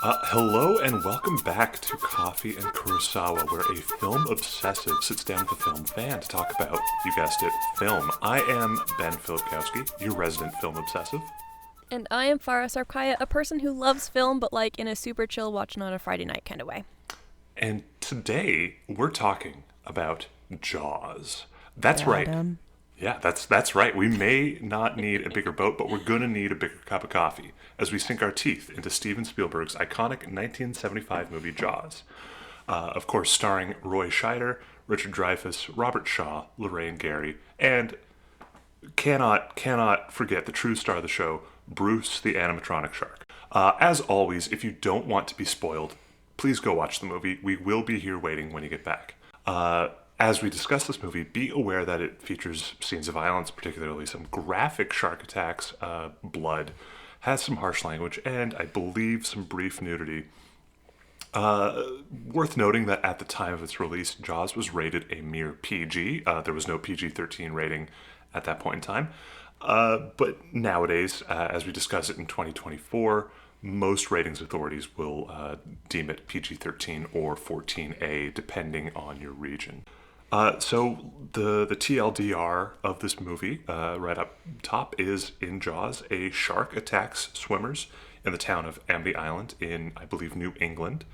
Hello and welcome back to Coffee and Kurosawa, where a film obsessive sits down with a film fan to talk about, you guessed it, film. I am Ben Filipkowski, your resident film obsessive. And I am Farrah Sarpkaya, a person who loves film, but like in a super chill watching on a Friday night kind of way. And today we're talking about Jaws. That's right. Yeah, that's right. We may not need a bigger boat, but we're going to need a bigger cup of coffee as we sink our teeth into Stephen Spielberg's iconic 1975 movie Jaws. Of course, starring Roy Scheider, Richard Dreyfuss, Robert Shaw, Lorraine Gary, and cannot forget the true star of the show, Bruce the animatronic shark. As always, if you don't want to be spoiled, please go watch the movie. We will be here waiting when you get back. As we discuss this movie, be aware that it features scenes of violence, particularly some graphic shark attacks, blood, has some harsh language, and I believe some brief nudity. Worth noting that at the time of its release, Jaws was rated a mere PG. There was no PG-13 rating at that point in time. But nowadays, as we discuss it in 2024, most ratings authorities will deem it PG-13 or 14A, depending on your region. So the TLDR of this movie, right up top, is in Jaws, a shark attacks swimmers in the town of Amby Island in, I believe, New England.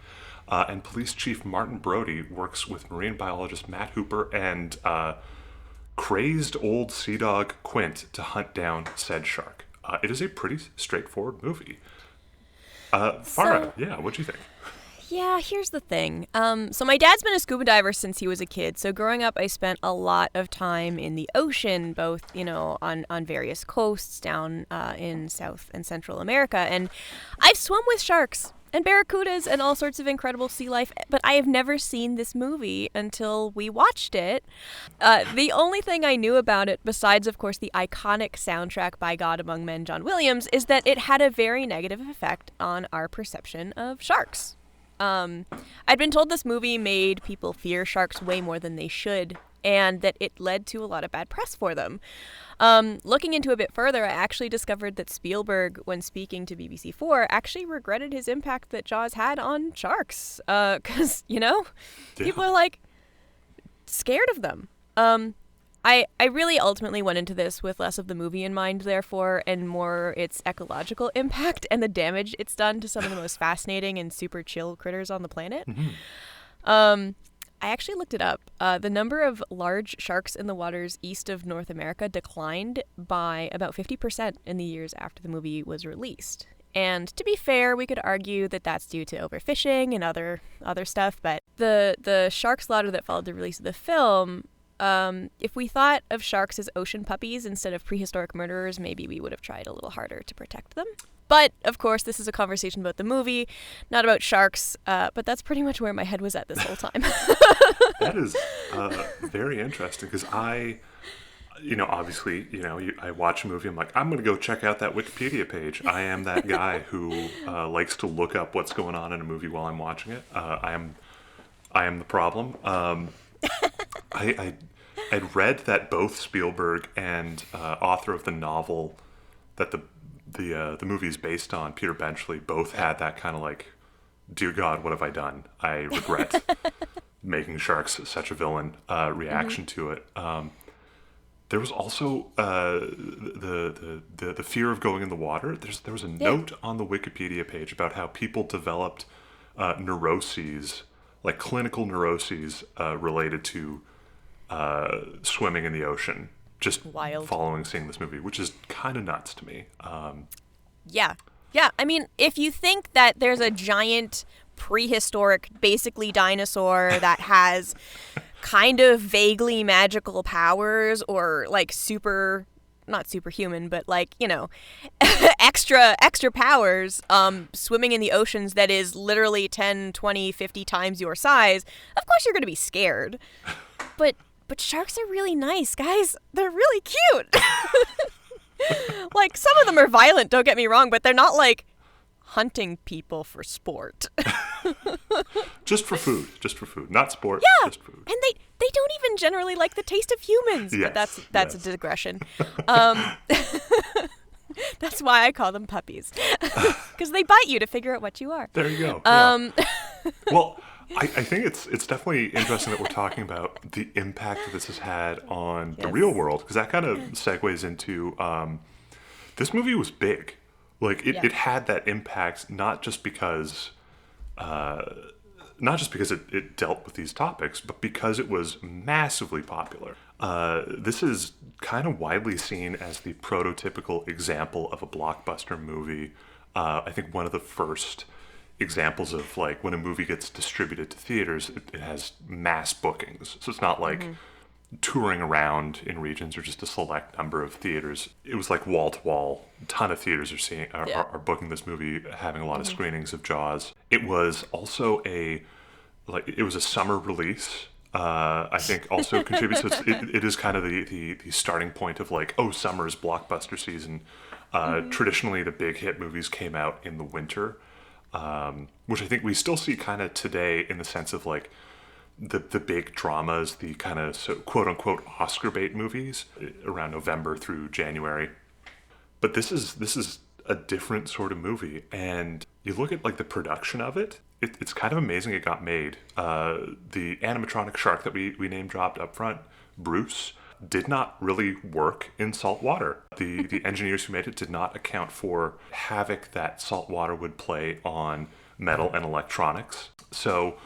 And Police Chief Martin Brody works with marine biologist Matt Hooper and crazed old sea dog Quint to hunt down said shark. It is a pretty straightforward movie. Farrah, what'd you think? Yeah, here's the thing. So my dad's been a scuba diver since he was a kid. So growing up, I spent a lot of time in the ocean, both, on various coasts down in South and Central America. And I've swum with sharks and barracudas and all sorts of incredible sea life, but I have never seen this movie until we watched it. The only thing I knew about it, besides, of course, the iconic soundtrack by God Among Men, John Williams, is that it had a very negative effect on our perception of sharks. I'd been told this movie made people fear sharks way more than they should, and that it led to a lot of bad press for them. Looking into a bit further, I actually discovered that Spielberg, when speaking to BBC4, actually regretted his impact that Jaws had on sharks. Because, people are, scared of them. I really ultimately went into this with less of the movie in mind, therefore, and more its ecological impact and the damage it's done to some of the most fascinating and super chill critters on the planet. Mm-hmm. I actually looked it up. The number of large sharks in the waters east of North America declined by about 50% in the years after the movie was released. And to be fair, we could argue that that's due to overfishing and other stuff, but the shark slaughter that followed the release of the film, if we thought of sharks as ocean puppies instead of prehistoric murderers, maybe we would have tried a little harder to protect them. But, of course, this is a conversation about the movie, not about sharks, but that's pretty much where my head was at this whole time. That is very interesting, because obviously, I watch a movie, I'm like, I'm going to go check out that Wikipedia page. I am that guy who likes to look up what's going on in a movie while I'm watching it. I am the problem. I'd read that both Spielberg and author of the novel that the movie is based on, Peter Benchley, both had that kind of dear God, what have I done? I regret making sharks such a villain reaction to it. There was also the fear of going in the water. There was a note on the Wikipedia page about how people developed neuroses, like clinical neuroses related to swimming in the ocean, just seeing this movie, which is kind of nuts to me. Yeah. I mean, if you think that there's a giant prehistoric, basically dinosaur that has kind of vaguely magical powers, or not superhuman, but extra powers, swimming in the oceans that is literally 10, 20, 50 times your size, of course you're going to be scared. But sharks are really nice, guys. They're really cute. Some of them are violent, don't get me wrong, but they're not hunting people for sport. Just for food, not sport. Yeah, just food. And they don't even generally like the taste of humans. Yes, but that's a digression. That's why I call them puppies. Because they bite you to figure out what you are. There you go. Yeah. Well, I think it's definitely interesting that we're talking about the impact that this has had on the real world, because that kind of segues into this movie was big. Like it had that impact not just because it dealt with these topics, but because it was massively popular. This is kind of widely seen as the prototypical example of a blockbuster movie. I think one of the first examples of like when a movie gets distributed to theaters, it has mass bookings. So it's not like touring around in regions or just a select number of theaters. It was like wall to wall. A ton of theaters are booking this movie, having a lot of screenings of Jaws. It was also it was a summer release. I think also contributes. So it is kind of the starting point of like, oh, summer's blockbuster season. Traditionally, the big hit movies came out in the winter, which I think we still see kind of today in the sense of like the big dramas, the kind of quote unquote Oscar bait movies around November through January. But this is a different sort of movie, and you look at like the production of it. It's kind of amazing it got made. The animatronic shark that we name dropped up front, Bruce, did not really work in salt water. The engineers who made it did not account for havoc that salt water would play on metal and electronics. So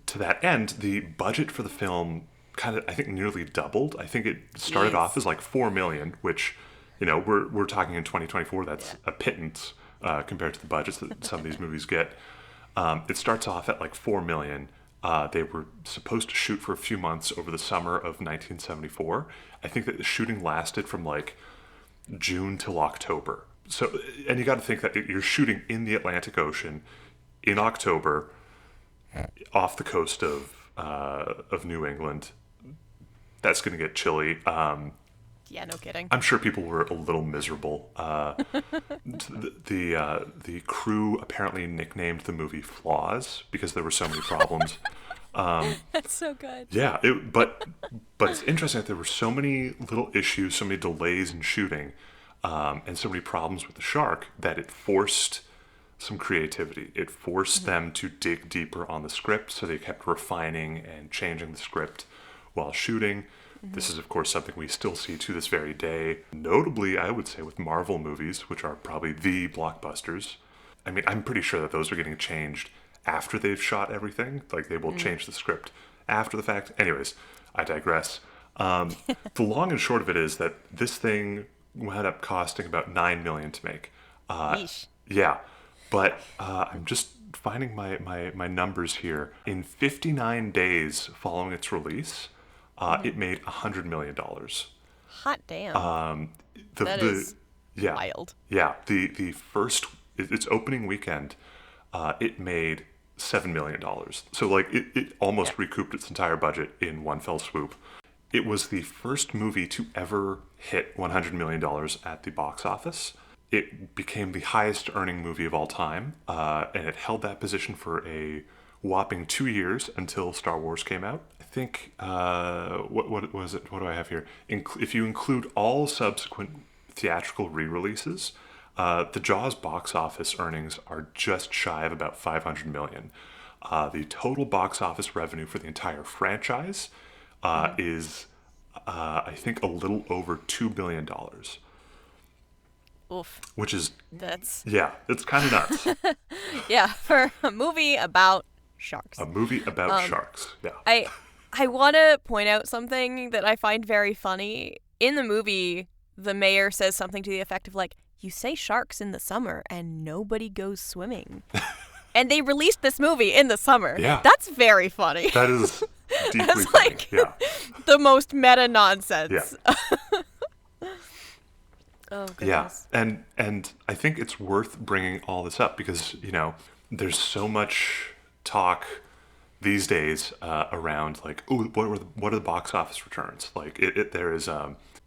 to that end, the budget for the film kind of, I think, nearly doubled. I think it started off as like $4 million, which, you know, we're talking in 2024, that's a pittance compared to the budgets that some of these movies get. It starts off at like $4 million. They were supposed to shoot for a few months over the summer of 1974. I think that the shooting lasted from like June till October. So, and you got to think that you're shooting in the Atlantic Ocean in October, off the coast of New England. That's going to get chilly. Yeah, no kidding. I'm sure people were a little miserable. The crew apparently nicknamed the movie Flaws because there were so many problems. That's so good. Yeah, but it's interesting that there were so many little issues, so many delays in shooting, and so many problems with the shark that it forced some creativity. It forced them to dig deeper on the script, so they kept refining and changing the script while shooting. This is, of course, something we still see to this very day. Notably, I would say, with Marvel movies, which are probably the blockbusters. I mean, I'm pretty sure that those are getting changed after they've shot everything. Like, they will change the script after the fact. Anyways, I digress. The long and short of it is that this thing wound up costing about $9 million to make. Yeesh. Yeah, but I'm just finding my numbers here. In 59 days following its release, it made $100 million. Hot damn. That is wild. Yeah, the first, its opening weekend, it made $7 million. So like it almost recouped its entire budget in one fell swoop. It was the first movie to ever hit $100 million at the box office. It became the highest earning movie of all time, and it held that position for a whopping 2 years until Star Wars came out. I think, what was it? What do I have here? If you include all subsequent theatrical re-releases, the Jaws box office earnings are just shy of about $500 million. The total box office revenue for the entire franchise is, I think, a little over $2 billion. Oof. Which is... That's... Yeah, it's kind of nuts. Yeah, for a movie about sharks. A movie about sharks, yeah. I want to point out something that I find very funny. In the movie, the mayor says something to the effect of like, you say sharks in the summer and nobody goes swimming. And they released this movie in the summer. Yeah. That's very funny. That is deeply That's funny. like Yeah. the most meta nonsense. Yeah. Oh, goodness. Yeah, and I think it's worth bringing all this up because, you know, there's so much talk these days around like, oh, what are the box office returns? Like, there is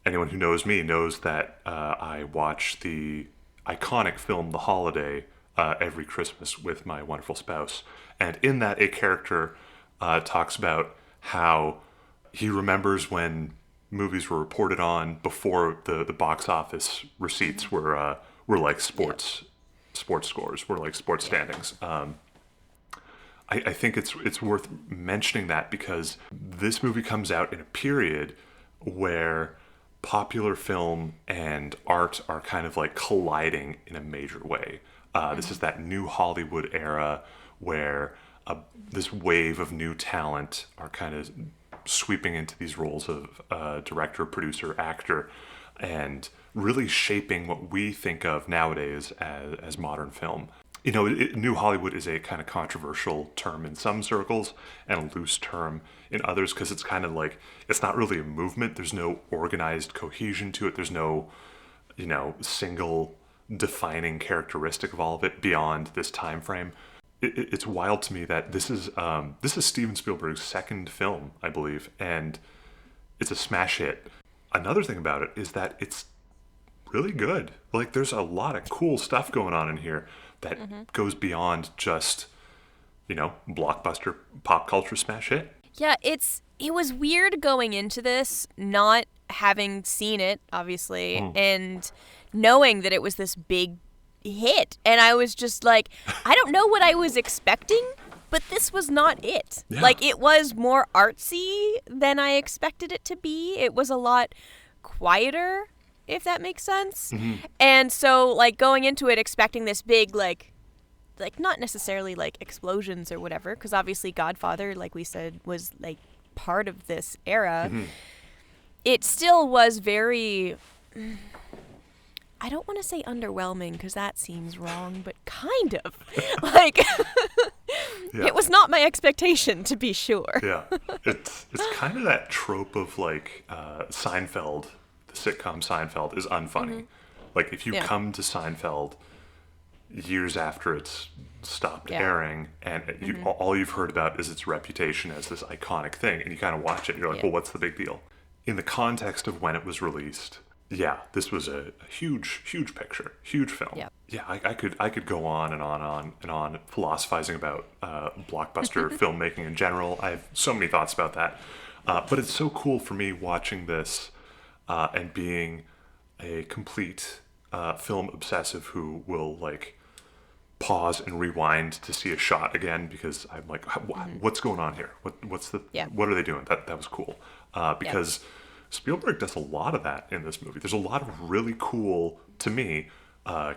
anyone who knows me knows that I watch the iconic film The Holiday every Christmas with my wonderful spouse, and in that a character talks about how he remembers when movies were reported on before the box office receipts were like sports scores, were like sports standings. I think it's worth mentioning that because this movie comes out in a period where popular film and art are kind of like colliding in a major way. This is that new Hollywood era where this wave of new talent are kind of sweeping into these roles of director, producer, actor, and really shaping what we think of nowadays as modern film. You know, New Hollywood is a kind of controversial term in some circles and a loose term in others because it's kind of like, it's not really a movement. There's no organized cohesion to it. There's no, single defining characteristic of all of it beyond this time frame. It's wild to me that this is Steven Spielberg's second film, I believe, and it's a smash hit. Another thing about it is that it's really good. Like, there's a lot of cool stuff going on in here that goes beyond just, blockbuster pop culture smash hit. Yeah, it was weird going into this, not having seen it, obviously, and knowing that it was this big hit. And I was just like, I don't know what I was expecting, but this was not it. Yeah. Like, it was more artsy than I expected it to be. It was a lot quieter, if that makes sense. And so, like, going into it expecting this big, like not necessarily like explosions or whatever, because obviously Godfather, like we said, was like part of this era. It still was very, I don't want to say underwhelming because that seems wrong, but kind of like it was not my expectation, to be sure. Yeah, it's kind of that trope of like Seinfeld. The sitcom Seinfeld is unfunny. Like, if you come to Seinfeld years after it's stopped airing and all you've heard about is its reputation as this iconic thing, and you kind of watch it and you're like, well, what's the big deal? In the context of when it was released, this was a huge picture, huge film. I could go on and on philosophizing about blockbuster filmmaking in general. I have so many thoughts about that, but it's so cool for me watching this and being a complete film obsessive who will like pause and rewind to see a shot again because I'm like, what's going on here? What are they doing? That was cool because Spielberg does a lot of that in this movie. There's a lot of really cool, to me,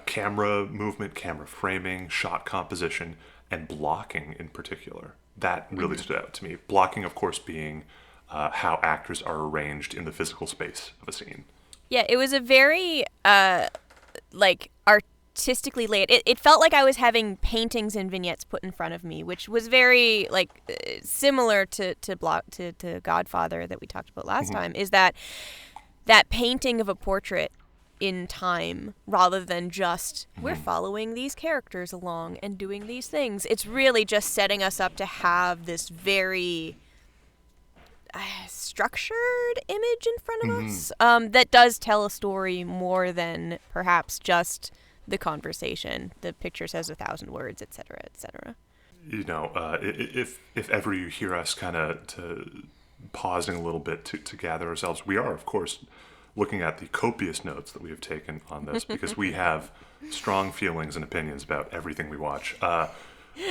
camera movement, camera framing, shot composition, and blocking in particular. That really stood out to me. Blocking, of course, being how actors are arranged in the physical space of a scene. Yeah, it was a very artistically laid. It felt like I was having paintings and vignettes put in front of me, which was very similar to Godfather that we talked about last time. Is that painting of a portrait in time rather than just we're following these characters along and doing these things. It's really just setting us up to have this very structured image in front of us that does tell a story more than perhaps just the conversation. The picture says 1,000 words, etc., etc. If ever you hear us kind of pausing a little bit to gather ourselves, we are, of course, looking at the copious notes that we have taken on this because we have strong feelings and opinions about everything we watch.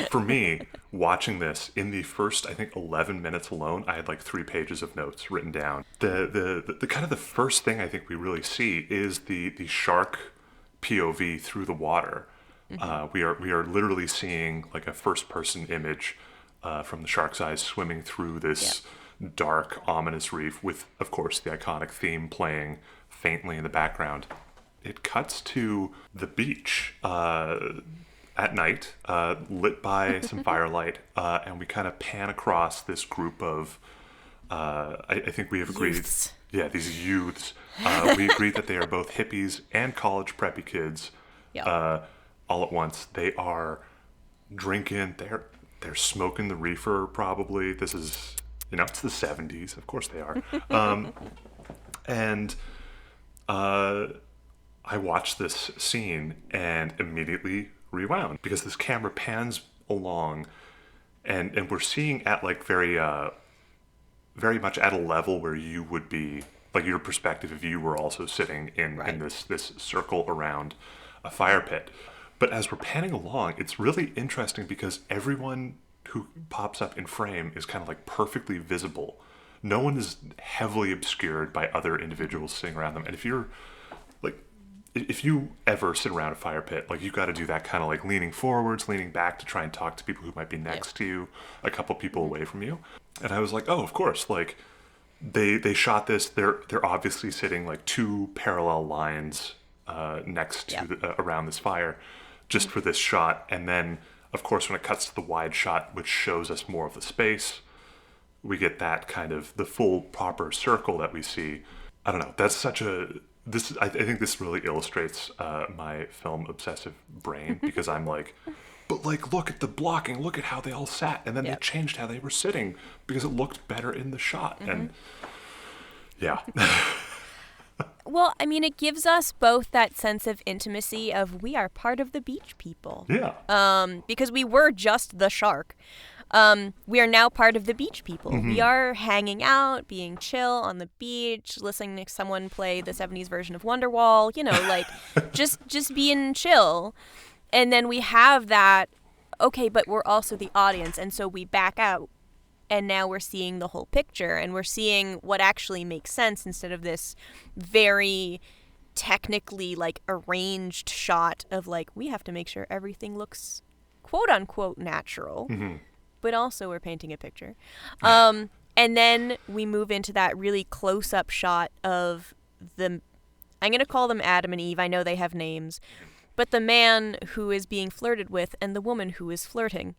For me, watching this, in the first, I think, 11 minutes alone, I had like 3 pages of notes written down. The kind of the first thing I think we really see is the shark POV through the water. We are literally seeing like a first-person image from the shark's eyes swimming through this dark, ominous reef with, of course, the iconic theme playing faintly in the background. It cuts to the beach at night, lit by some firelight, and we kind of pan across this group of, I think we have agreed, Youths. These youths. We agreed that they are both hippies and college preppy kids, all at once. They are drinking, they're smoking the reefer probably. This is, it's the 70s, of course they are. And I watched this scene and immediately rewound because this camera pans along and we're seeing at like very much at a level where you would be like your perspective if you were also sitting in this circle around a fire pit. But as we're panning along, it's really interesting because everyone who pops up in frame is kind of like perfectly visible. No one is heavily obscured by other individuals sitting around them. And if you're like, if you ever sit around a fire pit, like you got to do that kind of like leaning forwards, leaning back to try and talk to people who might be next to you, a couple people away from you. And I was like, oh, of course, like they shot this. They're obviously sitting like two parallel lines next to around this fire, just for this shot. And then, of course, when it cuts to the wide shot, which shows us more of the space, we get that kind of the full proper circle that we see. I don't know. That's such a I think this really illustrates my film obsessive brain, because I'm like, but like, look at the blocking, look at how they all sat, and then they changed how they were sitting because it looked better in the shot. And yeah. Well, I mean, it gives us both that sense of intimacy of we are part of the beach people. Yeah. Because we were just the shark. We are now part of the beach people. We are hanging out, being chill on the beach, listening to someone play the 70s version of Wonderwall, you know, like just being chill. And then we have that, okay, but we're also the audience. And so we back out. And now we're seeing the whole picture, and we're seeing what actually makes sense instead of this very technically like arranged shot of like, we have to make sure everything looks quote unquote natural, but also we're painting a picture. And then we move into that really close up shot of I'm going to call them Adam and Eve. I know they have names, but the man who is being flirted with and the woman who is flirting.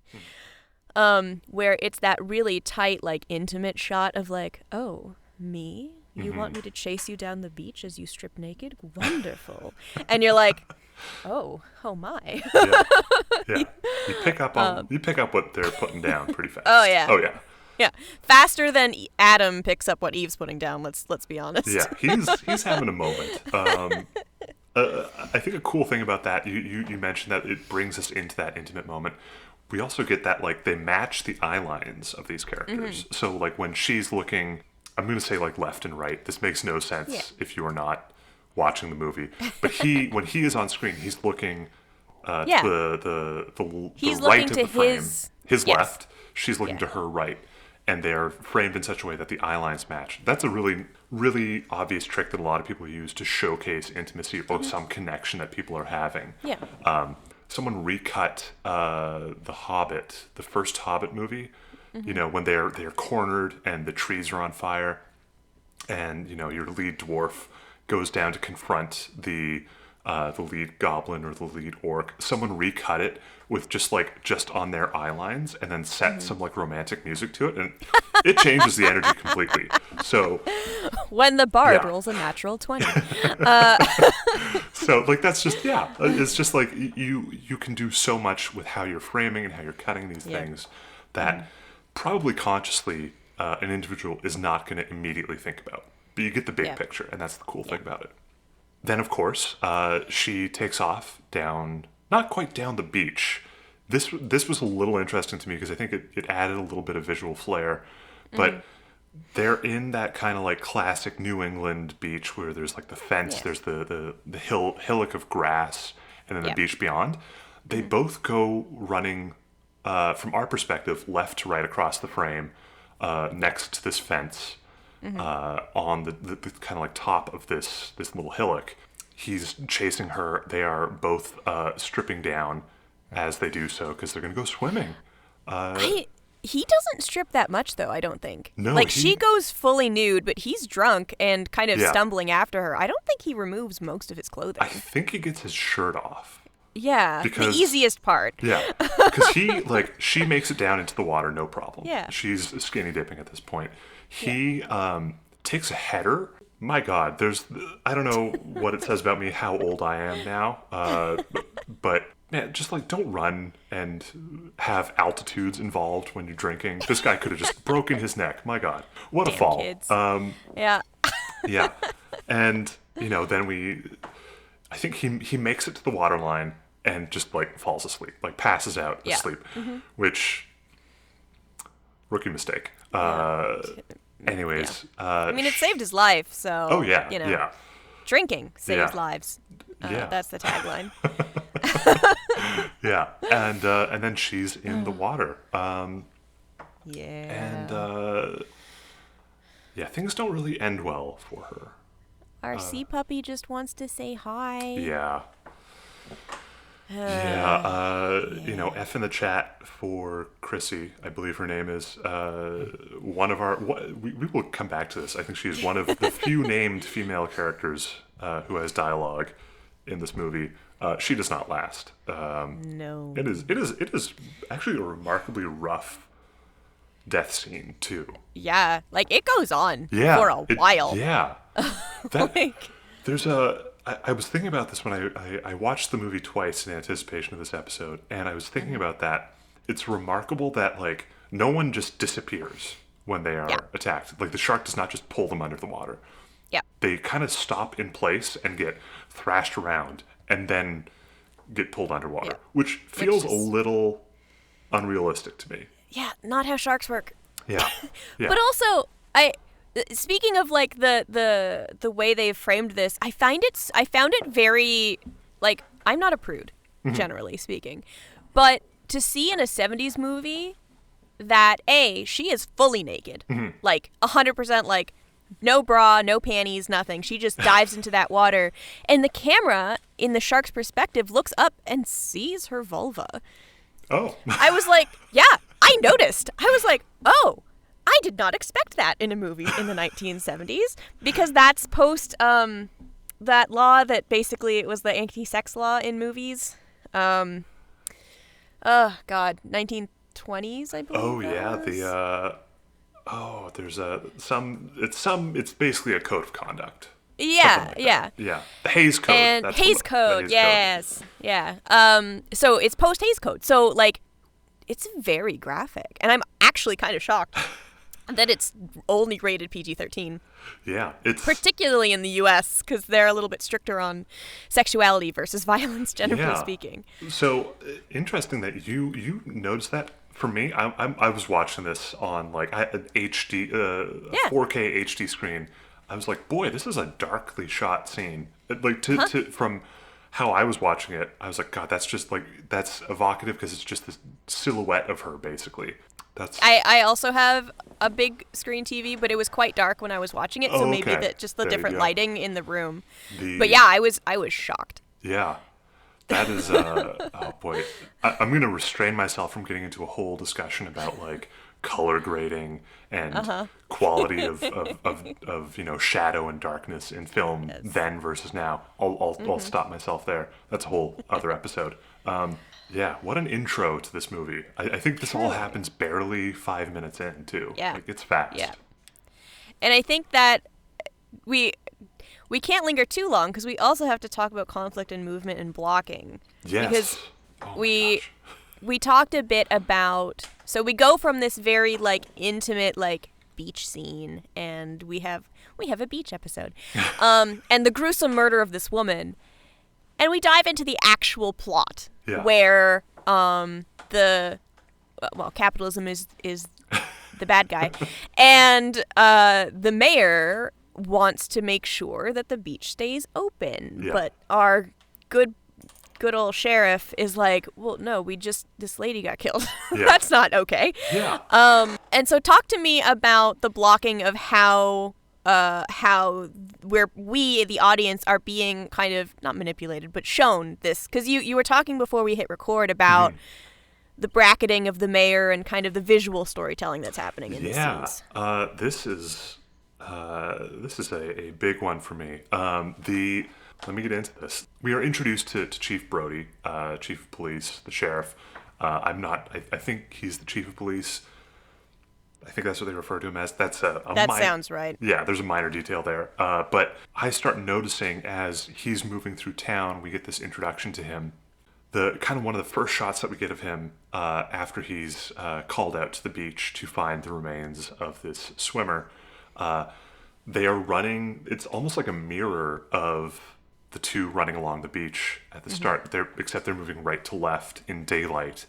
Where it's that really tight, like, intimate shot of like, oh, me? You want me to chase you down the beach as you strip naked? Wonderful. And you're like, oh my. Yeah. You pick up what they're putting down pretty fast. Oh yeah. Yeah, faster than Adam picks up what Eve's putting down. Let's be honest. Yeah, he's having a moment. I think a cool thing about that, you mentioned that it brings us into that intimate moment. We also get that, like, they match the eye lines of these characters. So, like, when she's looking, I'm going to say, like, left and right. This makes no sense if you are not watching the movie. But when he is on screen, he's looking to the right of the frame. His left. She's looking to her right. And they're framed in such a way that the eye lines match. That's a really, really obvious trick that a lot of people use to showcase intimacy or some connection that people are having. Yeah. Someone recut The Hobbit, the first Hobbit movie, you know, when they're cornered and the trees are on fire, and, you know, your lead dwarf goes down to confront the lead goblin or the lead orc. Someone recut it with just on their eye lines, and then set some like romantic music to it, and it changes the energy completely. So when the bard rolls a natural 20. So like that's just it's just like you can do so much with how you're framing and how you're cutting these things that probably consciously an individual is not going to immediately think about. But you get the big picture, and that's the cool thing about it. Then, of course, she takes off down, not quite down the beach. This was a little interesting to me because I think it added a little bit of visual flair. But they're in that kind of like classic New England beach where there's like the fence, there's the hillock of grass, and then the beach beyond. They both go running, from our perspective, left to right across the frame, next to this fence. On the kind of like top of this little hillock. He's chasing her. They are both stripping down as they do so because they're going to go swimming. He doesn't strip that much, though, I don't think. No, like, she goes fully nude, but he's drunk and kind of stumbling after her. I don't think he removes most of his clothing. I think he gets his shirt off. Yeah, the easiest part. Yeah, because she makes it down into the water, no problem. Yeah. She's skinny dipping at this point. He takes a header. My God, I don't know what it says about me, how old I am now. But man, just like don't run and have altitudes involved when you're drinking. This guy could have just broken his neck. My God, what a fall. Kids. Yeah. And, you know, then I think he makes it to the water line and just like falls asleep, like passes out asleep, which rookie mistake. Anyways, I mean, it saved his life, so. Oh yeah, you know, yeah, Drinking saves Yeah. lives. Yeah. That's the tagline. yeah. And then she's in the water. Yeah. And yeah, things don't really end well for her. Our sea puppy just wants to say hi. Yeah. You know, F in the chat for Chrissy, I believe her name is. One of our. We will come back to this. I think she is one of the few named female characters who has dialogue in this movie. She does not last. No. It is actually a remarkably rough death scene too. Yeah, like it goes on Yeah. for a while. Yeah. That, Like, There's I was thinking about this when I watched the movie twice in anticipation of this episode, and I was thinking about that. It's remarkable that, like, no one just disappears when they are attacked. Like, the shark does not just pull them under the water. yeah. They kind of stop in place and get thrashed around and then get pulled underwater, Yeah. which feels is- a little unrealistic to me. Yeah, not how sharks work. Yeah. Yeah. But also, speaking of like the way they've framed this, I found it very, like, I'm not a prude, generally speaking, but to see in a 70s movie that she is fully naked, like 100%, like no bra, no panties, nothing. She just dives into that water, and the camera in the shark's perspective looks up and sees her vulva. Oh. I was like, yeah, I noticed. I was like, oh, I did not expect that in a movie in the 1970s, because that's post that law that basically it was the anti-sex law in movies. Oh God, 1920s, I believe. Oh yeah, was. there's it's basically a code of conduct. Yeah, Something like yeah. that. Yeah. The Hays Code. And That's Hays the Code, Hays yes. Yeah. So it's post Hays Code. So, like, it's very graphic. And I'm actually kind of shocked that it's only rated PG-13. Yeah, it's Particularly in the U.S., because they're a little bit stricter on sexuality versus violence, generally speaking. So interesting that you noticed that. For me, I was watching this on like an HD, 4K HD screen. I was like, boy, this is a darkly shot scene. Like from how I was watching it, I was like, God, that's evocative because it's just this silhouette of her basically. I also have a big screen TV, but it was quite dark when I was watching it, so maybe okay. just the There you different go. lighting in the room. But yeah, I was shocked. Yeah. That is, oh boy. I'm going to restrain myself from getting into a whole discussion about like color grading and quality of you know, shadow and darkness in film then versus now. I'll stop myself there. That's a whole other episode. Yeah, what an intro to this movie. I think this all happens barely 5 minutes in too. Yeah. Like, it's fast. Yeah. And I think that we can't linger too long because we also have to talk about conflict and movement and blocking. Yes. Because Oh my we gosh. talked a bit about, so we go from this very like intimate like beach scene, and we have a beach episode, and the gruesome murder of this woman, and we dive into the actual plot where capitalism is the bad guy, and the mayor wants to make sure that the beach stays open, but our good old sheriff is like, well, no, this lady got killed. That's not okay. Yeah. And so talk to me about the blocking of how where we, the audience, are being kind of not manipulated, but shown this, because you were talking before we hit record about the bracketing of the mayor and kind of the visual storytelling that's happening in these scenes. This is a big one for me. Let me get into this. We are introduced to Chief Brody, Chief of Police, the sheriff. I think he's the Chief of Police. I think that's what they refer to him as. That sounds right. Yeah, there's a minor detail there. But I start noticing as he's moving through town, we get this introduction to him. The kind of one of the first shots that we get of him after he's called out to the beach to find the remains of this swimmer. They are running. It's almost like a mirror of the two running along the beach at the start. Except they're moving right to left in daylight.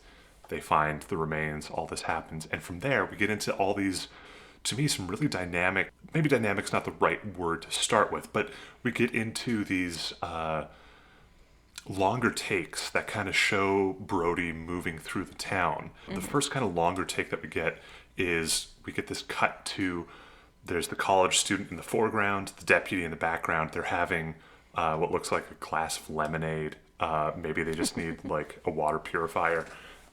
They find the remains. All this happens, and from there we get into all these to me, some really dynamic, maybe dynamic's not the right word to start with, but we get into these longer takes that kind of show Brody moving through the town. The first kind of longer take that we get is we get this cut to, there's the college student in the foreground, the deputy in the background. They're having what looks like a glass of lemonade. Maybe they just need like a water purifier.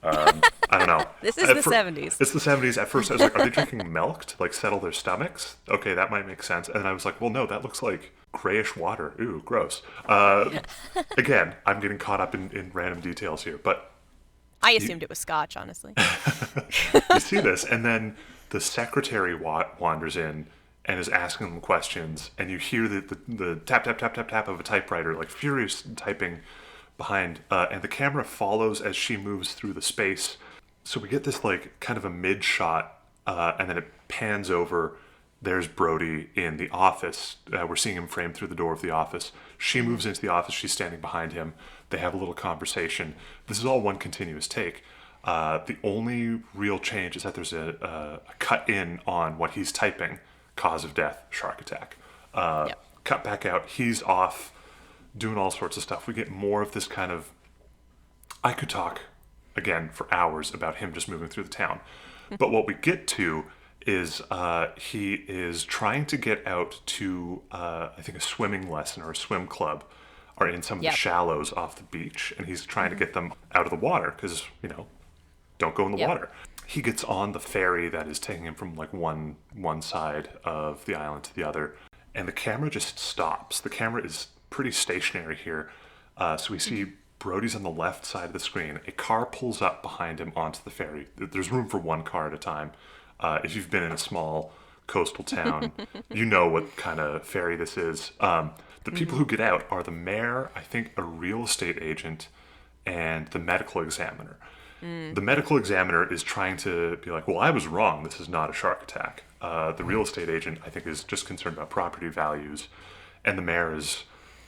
I don't know. This is the 70s. It's the 70s. At first I was like, are they drinking milk to like settle their stomachs? Okay, that might make sense. And then I was like, well, no, that looks like grayish water. Ooh, gross. Again, I'm getting caught up in random details here, but I assumed it was scotch, honestly. you see this, and then the secretary wanders in and is asking them questions, and you hear the tap, tap, tap, tap, tap of a typewriter, like furious typing behind, and the camera follows as she moves through the space. So we get this like kind of a mid shot, and then it pans over. There's Brody in the office. We're seeing him framed through the door of the office. She moves into the office. She's standing behind him. They have a little conversation. This is all one continuous take. The only real change is that there's a cut in on what he's typing. Cause of death, shark attack. Cut back out. He's off doing all sorts of stuff. We get more of this kind of... I could talk, again, for hours about him just moving through the town. But what we get to is he is trying to get out to, I think, a swimming lesson or a swim club, or in some of the shallows off the beach. And he's trying to get them out of the water because, don't go in the water. He gets on the ferry that is taking him from like one side of the island to the other, and the camera just stops. The camera is pretty stationary here. So we see Brody's on the left side of the screen. A car pulls up behind him onto the ferry. There's room for one car at a time. If you've been in a small coastal town, you know what kind of ferry this is. The people who get out are the mayor, I think a real estate agent, and the medical examiner. The medical examiner is trying to be like, well, I was wrong. This is not a shark attack. The real estate agent, I think, is just concerned about property values. And the mayor is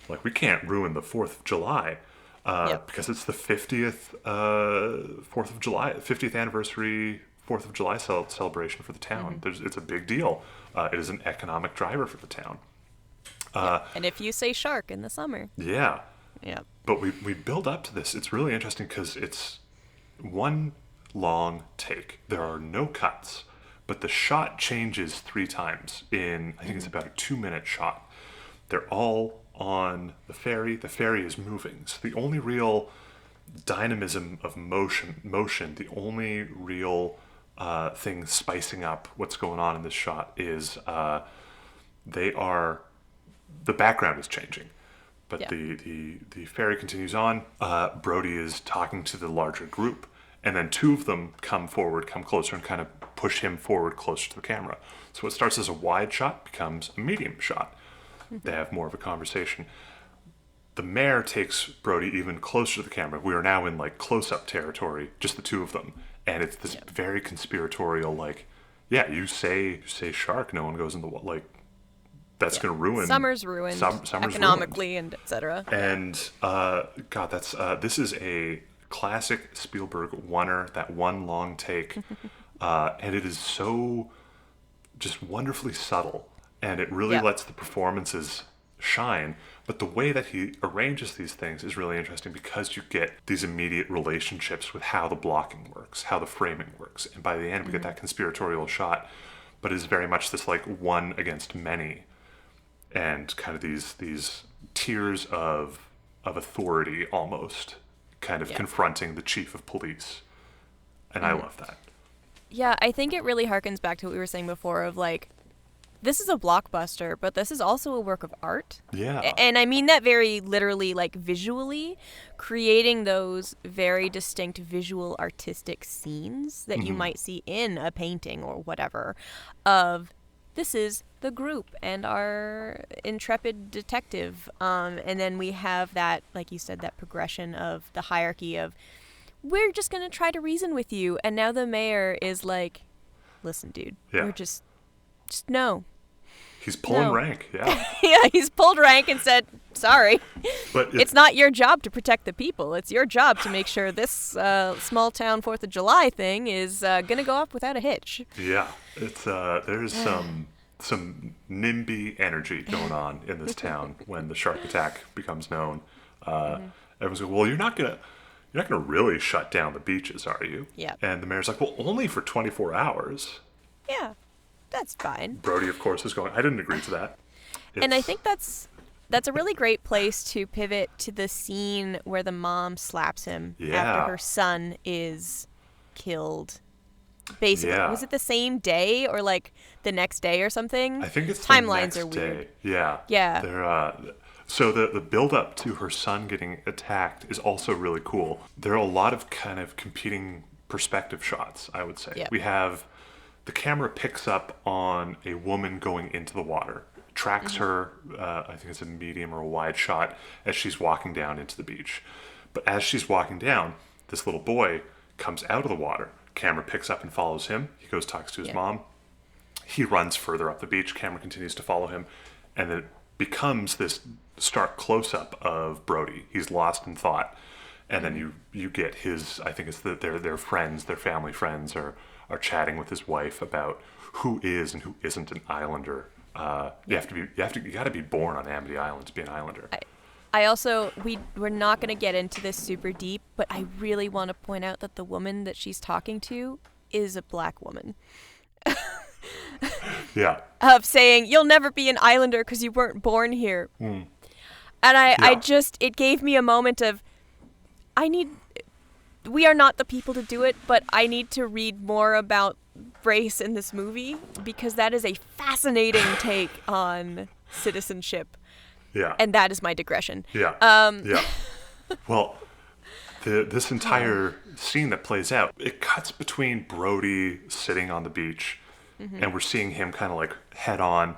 like, we can't ruin the 4th of July because it's the 50th 4th of July, 50th anniversary 4th of July celebration for the town. It's a big deal. It is an economic driver for the town. And if you say shark in the summer. Yeah. Yeah. But we build up to this. It's really interesting because it's one long take. There are no cuts, but the shot changes 3 times in, I think it's about a 2-minute shot. They're all on the ferry. The ferry is moving. So the only real dynamism of motion, the only real thing spicing up what's going on in this shot is the background is changing. But the ferry continues on. Brody is talking to the larger group, and then 2 of them come closer and kind of push him forward closer to the camera. So what starts as a wide shot becomes a medium shot. They have more of a conversation. The mayor takes Brody even closer to the camera. We are now in like close-up territory, just the 2 of them. And it's this very conspiratorial, like, you say shark, no one goes in the water. Like, that's going to ruin... Summer's ruined, summer's economically, ruined. and et cetera. And, God, this is a classic Spielberg oneer, that one long take. And it is so just wonderfully subtle. And it really lets the performances shine. But the way that he arranges these things is really interesting because you get these immediate relationships with how the blocking works, how the framing works. And by the end, we get that conspiratorial shot. But it is very much this like one against many. And kind of these tiers of authority almost kind of confronting the chief of police. And I love that. Yeah, I think it really harkens back to what we were saying before of like, this is a blockbuster, but this is also a work of art. Yeah. And I mean that very literally, like visually, creating those very distinct visual artistic scenes that you might see in a painting or whatever of this is the group and our intrepid detective. And then we have that, like you said, that progression of the hierarchy of we're just going to try to reason with you. And now the mayor is like, listen, dude, we're just no. He's pulling No. rank, yeah. Yeah, he's pulled rank and said, sorry. But It's not your job to protect the people. It's your job to make sure this small town 4th of July thing is going to go off without a hitch. yeah, it's there's some NIMBY energy going on in this town when the shark attack becomes known. Everyone's like, well, you're not gonna really shut down the beaches, are you? Yeah. And the mayor's like, well, only for 24 hours. Yeah, that's fine. Brody, of course, is going, I didn't agree to that. And I It's- think that's a really great place to pivot to the scene where the mom slaps him Yeah. after her son is killed. Basically, Yeah. was it the same day or like the next day or something? I think it's timelines the are next weird. day. Yeah. Yeah. So the build up to her son getting attacked is also really cool. There are a lot of kind of competing perspective shots, I would say. Yep. We have the camera picks up on a woman going into the water, tracks her, I think it's a medium or a wide shot, as she's walking down into the beach. But as she's walking down, this little boy comes out of the water. Camera picks up and follows him. He goes, talks to his Yeah. mom. He runs further up the beach. Camera continues to follow him. And then it becomes this stark close-up of Brody. He's lost in thought. And then you get his, I think it's their friends, their family friends are chatting with his wife about who is and who isn't an islander. You got to be born on Amity Island to be an islander. I also, we're not going to get into this super deep, but I really want to point out that the woman that she's talking to is a black woman. Yeah. Of saying, you'll never be an islander because you weren't born here. And it gave me a moment of, we are not the people to do it, but I need to read more about race in this movie because that is a fascinating take on citizenship. Yeah. And that is my digression. Yeah. Yeah. Well, this entire scene that plays out, it cuts between Brody sitting on the beach and we're seeing him kind of like head on.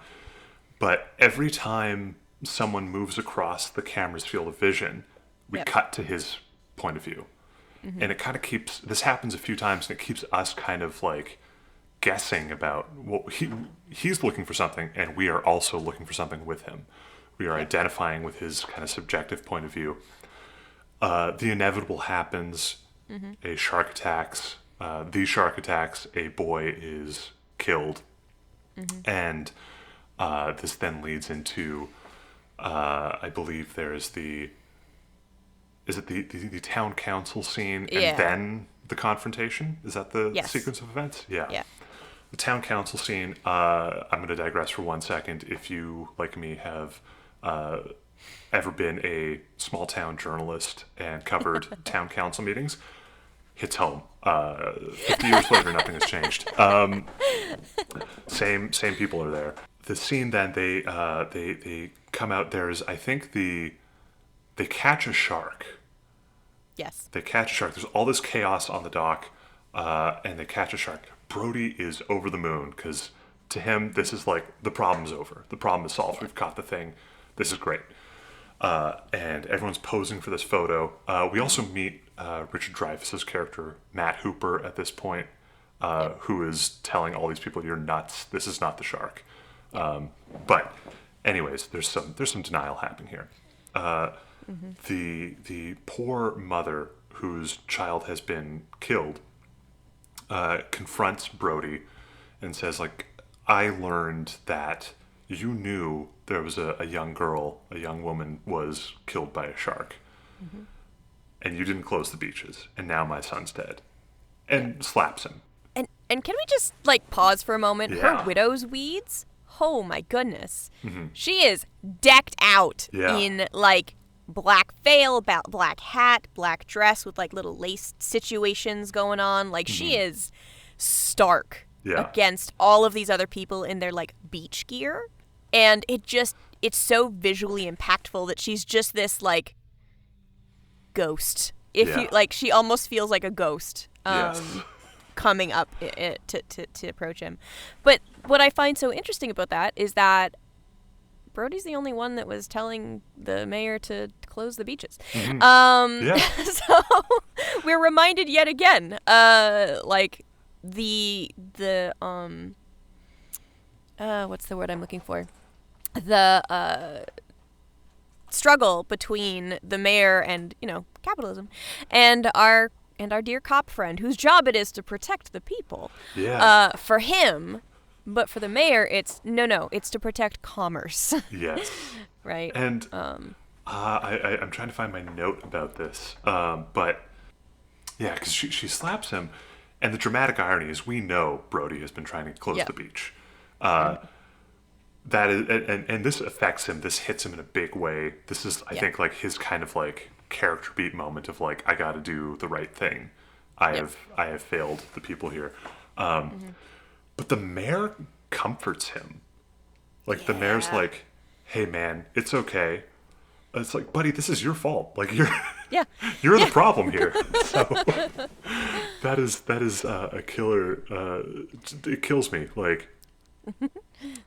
But every time someone moves across the camera's field of vision, we cut to his point of view. And it kind of this happens a few times and it keeps us kind of like guessing about what he's looking for something and we are also looking for something with him. We are identifying with his kind of subjective point of view. The inevitable happens. A shark attacks. The shark attacks. A boy is killed. And this then leads into, I believe there is the town council scene and then the confrontation? Is that the sequence of events? Yeah. The town council scene, I'm going to digress for 1 second. If you, like me, have ever been a small town journalist and covered town council meetings, hits home. 50 years later, nothing has changed. Same people are there. The scene then, they come out. There's, I think they catch a shark. Yes. They catch a shark. There's all this chaos on the dock, and they catch a shark. Brody is over the moon because to him, this is like the problem's over. The problem is solved. We've caught the thing. This is great. And everyone's posing for this photo. We also meet Richard Dreyfuss's character, Matt Hooper, at this point, who is telling all these people, "You're nuts. This is not the shark." But, anyways, there's some denial happening here. The poor mother whose child has been killed confronts Brody and says, like, I learned that you knew there was a young girl, a young woman was killed by a shark. And you didn't close the beaches. And now my son's dead. And slaps him. And can we just like pause for a moment? Yeah. Her widow's weeds? Oh my goodness. She is decked out in like black veil, black hat, black dress with like little lace situations going on. Like she is stark against all of these other people in their like beach gear. And it's so visually impactful that she's just this like ghost. You like, she almost feels like a ghost coming up to approach him. But what I find so interesting about that is that Brody's the only one that was telling the mayor to close the beaches. So we're reminded yet again, like the what's the word I'm looking for? the struggle between the mayor and, capitalism, and our dear cop friend, whose job it is to protect the people. Yeah. For him, but for the mayor, it's it's to protect commerce. Yes. Right. And I'm trying to find my note about this, but yeah, because she slaps him, and the dramatic irony is we know Brody has been trying to close the beach. That is, and this affects him. This hits him in a big way. This is, I think, like his kind of like character beat moment of like, I got to do the right thing. I have failed the people here. But the mayor comforts him. Like the mayor's like, hey man, it's okay. It's like, buddy, this is your fault. Like you're the problem here. So that is a killer. It kills me. Like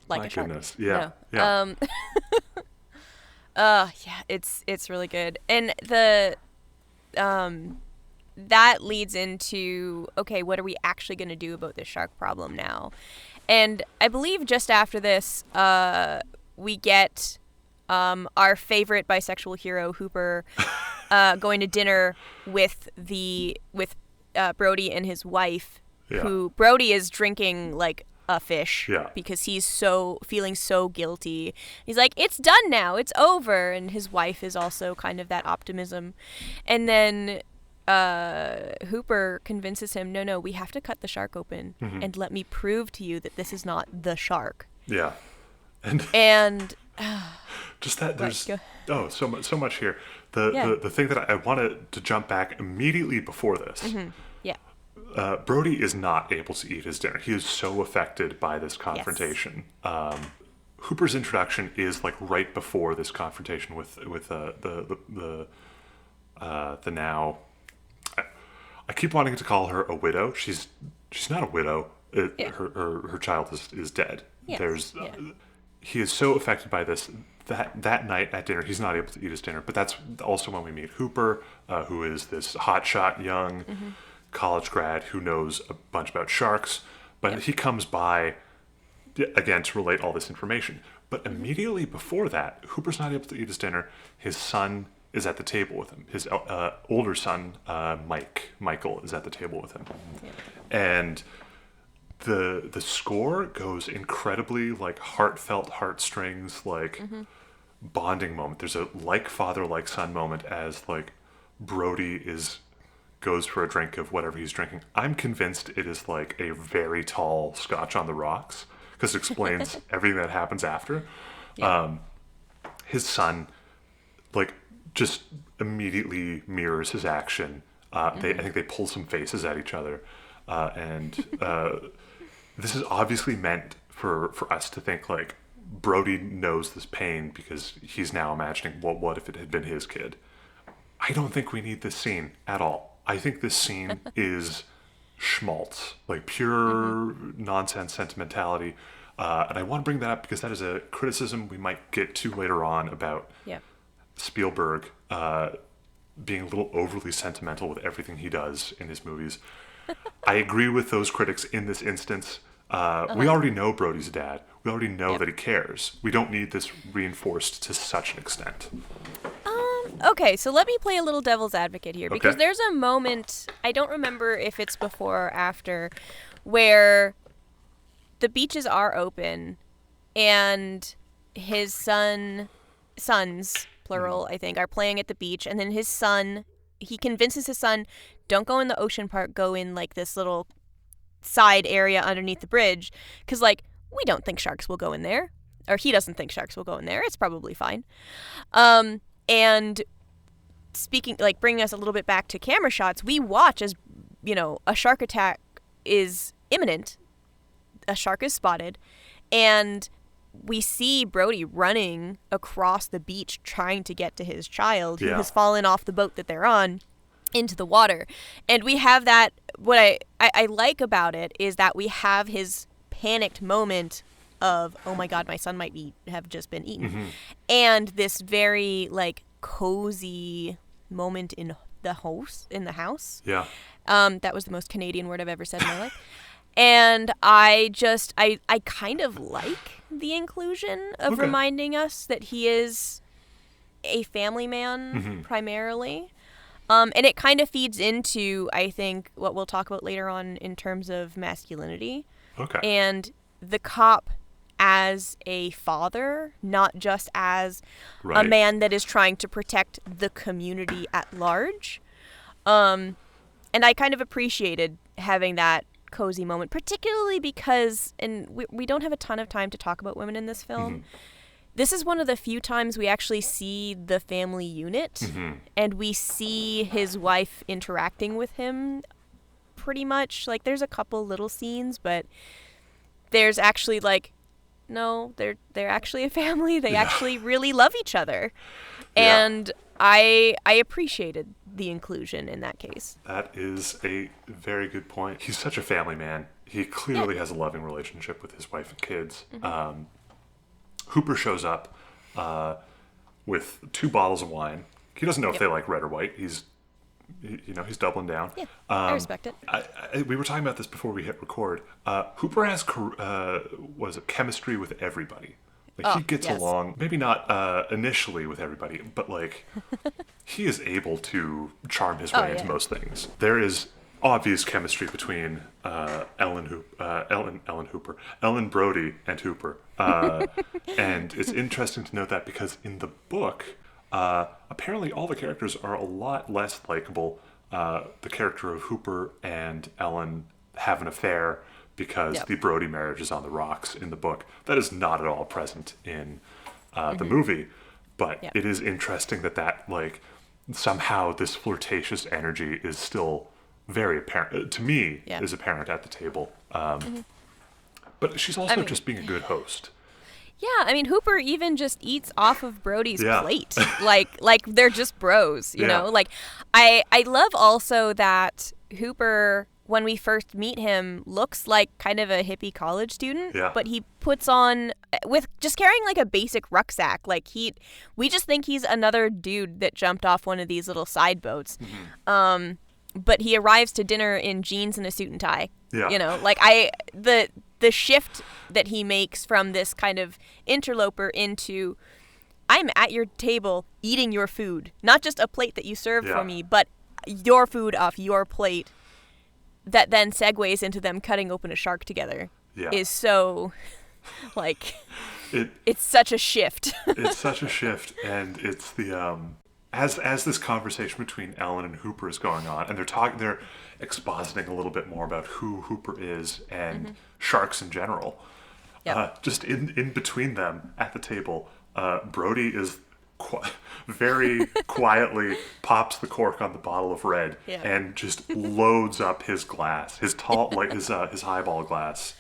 like my a shark. goodness. Yeah. No. Yeah. It's really good, and the that leads into, okay, what are we actually going to do about this shark problem now? And I believe just after this, we get our favorite bisexual hero, Hooper, going to dinner with Brody and his wife, who Brody is drinking like a fish because he's feeling so guilty. He's like, it's done now, it's over. And his wife is also kind of that optimism. And then Hooper convinces him, no, we have to cut the shark open and let me prove to you that this is not the shark. Yeah. And just that there's so much here. The thing that I wanted to jump back immediately before this. Brody is not able to eat his dinner. He is so affected by this confrontation. Yes. Hooper's introduction is like right before this confrontation with the now. I keep wanting to call her a widow. She's not a widow. Her child is dead. Yes. He is so affected by this that night at dinner he's not able to eat his dinner. But that's also when we meet Hooper, who is this hotshot young college grad who knows a bunch about sharks. But he comes by again to relate all this information. But immediately before that, Hooper's not able to eat his dinner. His son is at the table with him. His older son, Michael, is at the table with him. And the score goes incredibly like heartfelt, heartstrings, like bonding moment. There's a like father, like son moment as like Brody goes for a drink of whatever he's drinking. I'm convinced it is like a very tall scotch on the rocks because it explains everything that happens after. His son like just immediately mirrors his action. I think they pull some faces at each other. And this is obviously meant for us to think like Brody knows this pain because he's now imagining, well, what if it had been his kid? I don't think we need this scene at all. I think this scene is schmaltz, like pure nonsense sentimentality. And I want to bring that up because that is a criticism we might get to later on about Spielberg being a little overly sentimental with everything he does in his movies. I agree with those critics in this instance. We already know Brody's dad. We already know that he cares. We don't need this reinforced to such an extent. Okay, so let me play a little devil's advocate here because there's a moment, I don't remember if it's before or after, where the beaches are open and his sons, plural, I think, are playing at the beach, and then his son, he convinces his son, don't go in the ocean part, go in like this little side area underneath the bridge, because like we don't think sharks will go in there, or he doesn't think sharks will go in there. It's probably fine. And speaking, like bringing us a little bit back to camera shots, we watch as, a shark attack is imminent. A shark is spotted, and we see Brody running across the beach trying to get to his child who has fallen off the boat that they're on into the water. And we have that, what I like about it is that we have his panicked moment of, oh my God, my son might have just been eaten. And this very like cozy moment in the house. Yeah. That was the most Canadian word I've ever said in my life. And I kind of like the inclusion of Okay. reminding us that he is a family man primarily. And it kind of feeds into, I think, what we'll talk about later on in terms of masculinity. Okay. And the cop as a father, not just as a Right. man that is trying to protect the community at large. And I kind of appreciated having that cozy moment, particularly because, and we don't have a ton of time to talk about women in this film. This is one of the few times we actually see the family unit, and we see his wife interacting with him pretty much. Like, there's a couple little scenes, but there's actually, like, no, they're actually a family. They actually really love each other. Yeah. And I appreciated the inclusion in that case. That is a very good point. He's such a family man. He clearly has a loving relationship with his wife and kids. Hooper shows up with 2 bottles of wine. He doesn't know if they like red or white. He's doubling down. Yeah, I respect it. We were talking about this before we hit record. Hooper has chemistry with everybody. Like, he gets along, maybe not initially with everybody, but like he is able to charm his way into most things. There is obvious chemistry between Ellen Brody and Hooper, and it's interesting to note that because in the book, apparently all the characters are a lot less likable. The character of Hooper and Ellen have an affair because the Brody marriage is on the rocks in the book. That is not at all present in the movie, but it is interesting that like somehow this flirtatious energy is still very apparent to me. Is apparent at the table. But she's also just being a good host. Yeah, I mean, Hooper even just eats off of Brody's plate. like they're just bros, you know? Like, I love also that Hooper, when we first meet him, looks like kind of a hippie college student. Yeah. But he puts on, with just carrying like a basic rucksack. Like, we just think he's another dude that jumped off one of these little side boats. But he arrives to dinner in jeans and a suit and tie. Yeah. You know, like the shift that he makes from this kind of interloper into, I'm at your table eating your food, not just a plate that you served for me, but your food off your plate, that then segues into them cutting open a shark together, is so, like, it's such a shift. It's such a shift, and it's the as this conversation between Ellen and Hooper is going on, and they're expositing a little bit more about who Hooper is and sharks in general. Just in between them at the table, Brody is very quietly pops the cork on the bottle of red and just loads up his glass, his highball glass,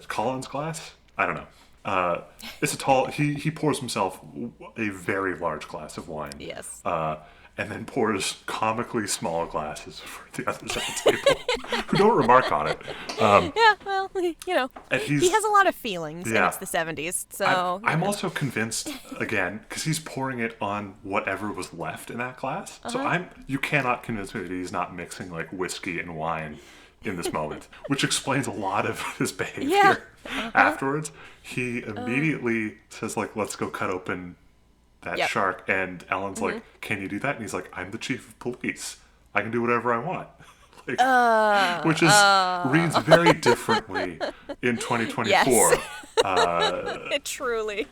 Collins glass. I don't know. It's a tall. He pours himself a very large glass of wine. Yes. And then pours comically small glasses for the others at the table who don't remark on it. Well, you know, he has a lot of feelings, and it's the 70s. So I'm also convinced, again, because he's pouring it on whatever was left in that glass. So you cannot convince me that he's not mixing like whiskey and wine in this moment, which explains a lot of his behavior afterwards. He immediately says, like, let's go cut open that shark, and Ellen's like, can you do that? And he's like, I'm the chief of police. I can do whatever I want. Like, which reads very differently in 2024. Yes. It truly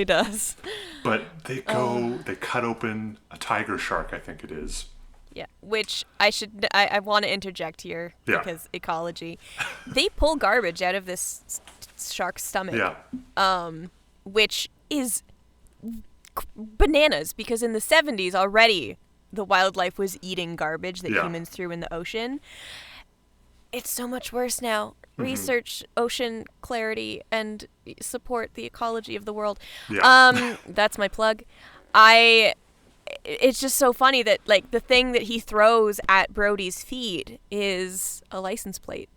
does. But they cut open a tiger shark, I think it is. Yeah, which I want to interject here because ecology. They pull garbage out of this shark's stomach, which is bananas, because in the 70s already the wildlife was eating garbage that humans threw in the ocean. It's so much worse now. Research ocean clarity and support the ecology of the world. That's my plug. It's just so funny that, like, the thing that he throws at Brody's feet is a license plate.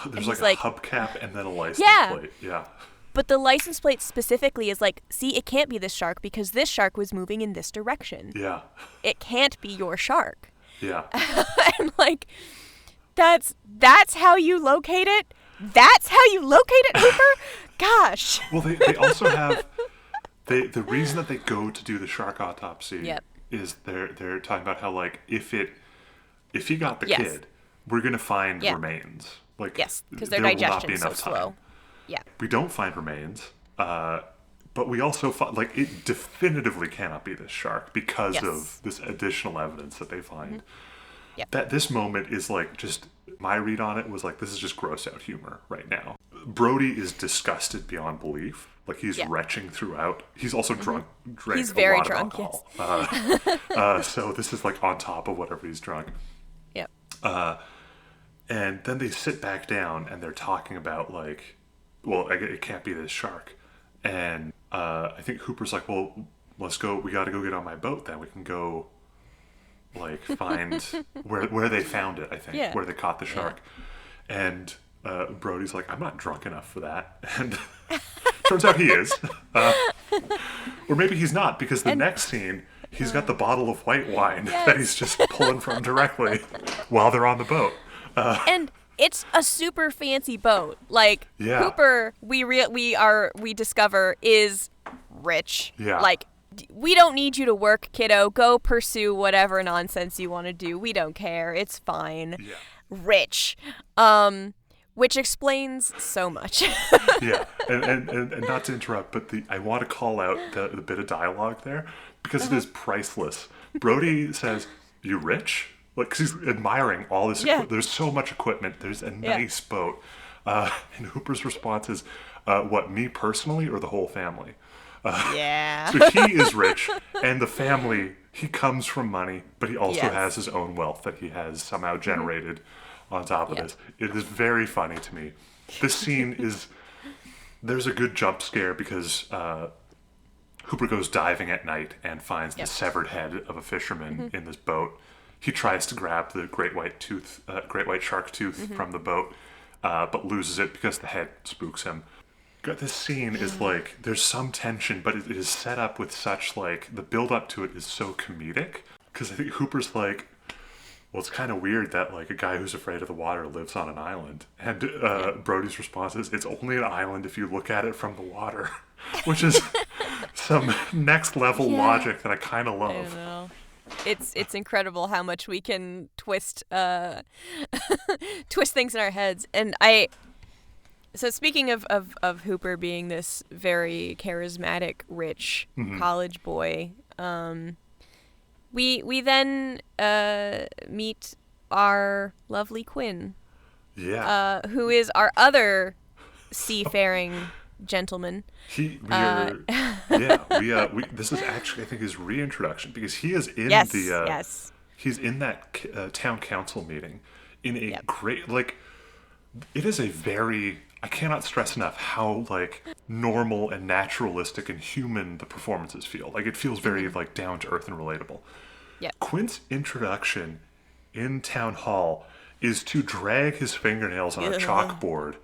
There's like a hubcap and then a license plate. Yeah. But the license plate specifically is like, see, it can't be this shark because this shark was moving in this direction. Yeah. It can't be your shark. Yeah. And like, that's how you locate it. That's how you locate it, Hooper? Gosh. Well, they also have the reason that they go to do the shark autopsy Yep. is they're talking about how like if he got the Yes. kid, we're gonna find Yeah. remains. Like Yes, because their there will not be digestion's so enough time. slow. Yeah. We don't find remains, but we also find like it definitively cannot be this shark because Yes. of this additional evidence that they find. Yep. That this moment is like just my read on it was like this is just gross out humor right now. Brody is disgusted beyond belief. Like he's Yeah. retching throughout. He's also drunk. Drank He's a very lot drunk, of alcohol. So this is like on top of whatever he's drunk. Yep. And then they sit back down and they're talking about like, well, it can't be this shark. And I think Hooper's like, well, let's go. We got to go get on my boat. Then we can go, like, find where they found it. I think Yeah. where they caught the shark. And Brody's like, I'm not drunk enough for that. And turns out he is. Or maybe he's not, because the next scene, he's got the bottle of white wine that he's just pulling from directly while they're on the boat. And it's a super fancy boat. Like Yeah. Hooper, we discover is rich. Yeah. Like we don't need you to work, kiddo. Go pursue whatever nonsense you want to do. We don't care. It's fine. Yeah. Rich. Which explains so much. Yeah, and not to interrupt, but I want to call out the bit of dialogue there because it is priceless. Brody says, "You rich?" Like, 'cause he's admiring all this. Yeah. There's so much equipment. There's a nice boat. And Hooper's response is, "What, me personally or the whole family?" Yeah. So he is rich, and the family. He comes from money, but he also Yes. has his own wealth that he has somehow generated. On top of this, it is very funny to me. This scene is there's a good jump scare because Hooper goes diving at night and finds the severed head of a fisherman in this boat. He tries to grab the great white shark tooth from the boat, but loses it because the head spooks him. This scene is like there's some tension, but it is set up with such like the build up to it is so comedic because I think Hooper's like. Well, it's kind of weird that like a guy who's afraid of the water lives on an island. And Brody's response is, it's only an island if you look at it from the water, which is some next level logic that I kind of I love. don't know. It's incredible how much we can twist twist things in our heads. And so speaking of Hooper being this very charismatic, rich college boy, we then meet our lovely Quinn, who is our other seafaring gentleman. This is actually I think his reintroduction because he is in he's in that town council meeting in a great like it is a very I cannot stress enough how like normal and naturalistic and human the performances feel. Like it feels very like down to earth and relatable. Yeah. Quint's introduction in town hall is to drag his fingernails on a chalkboard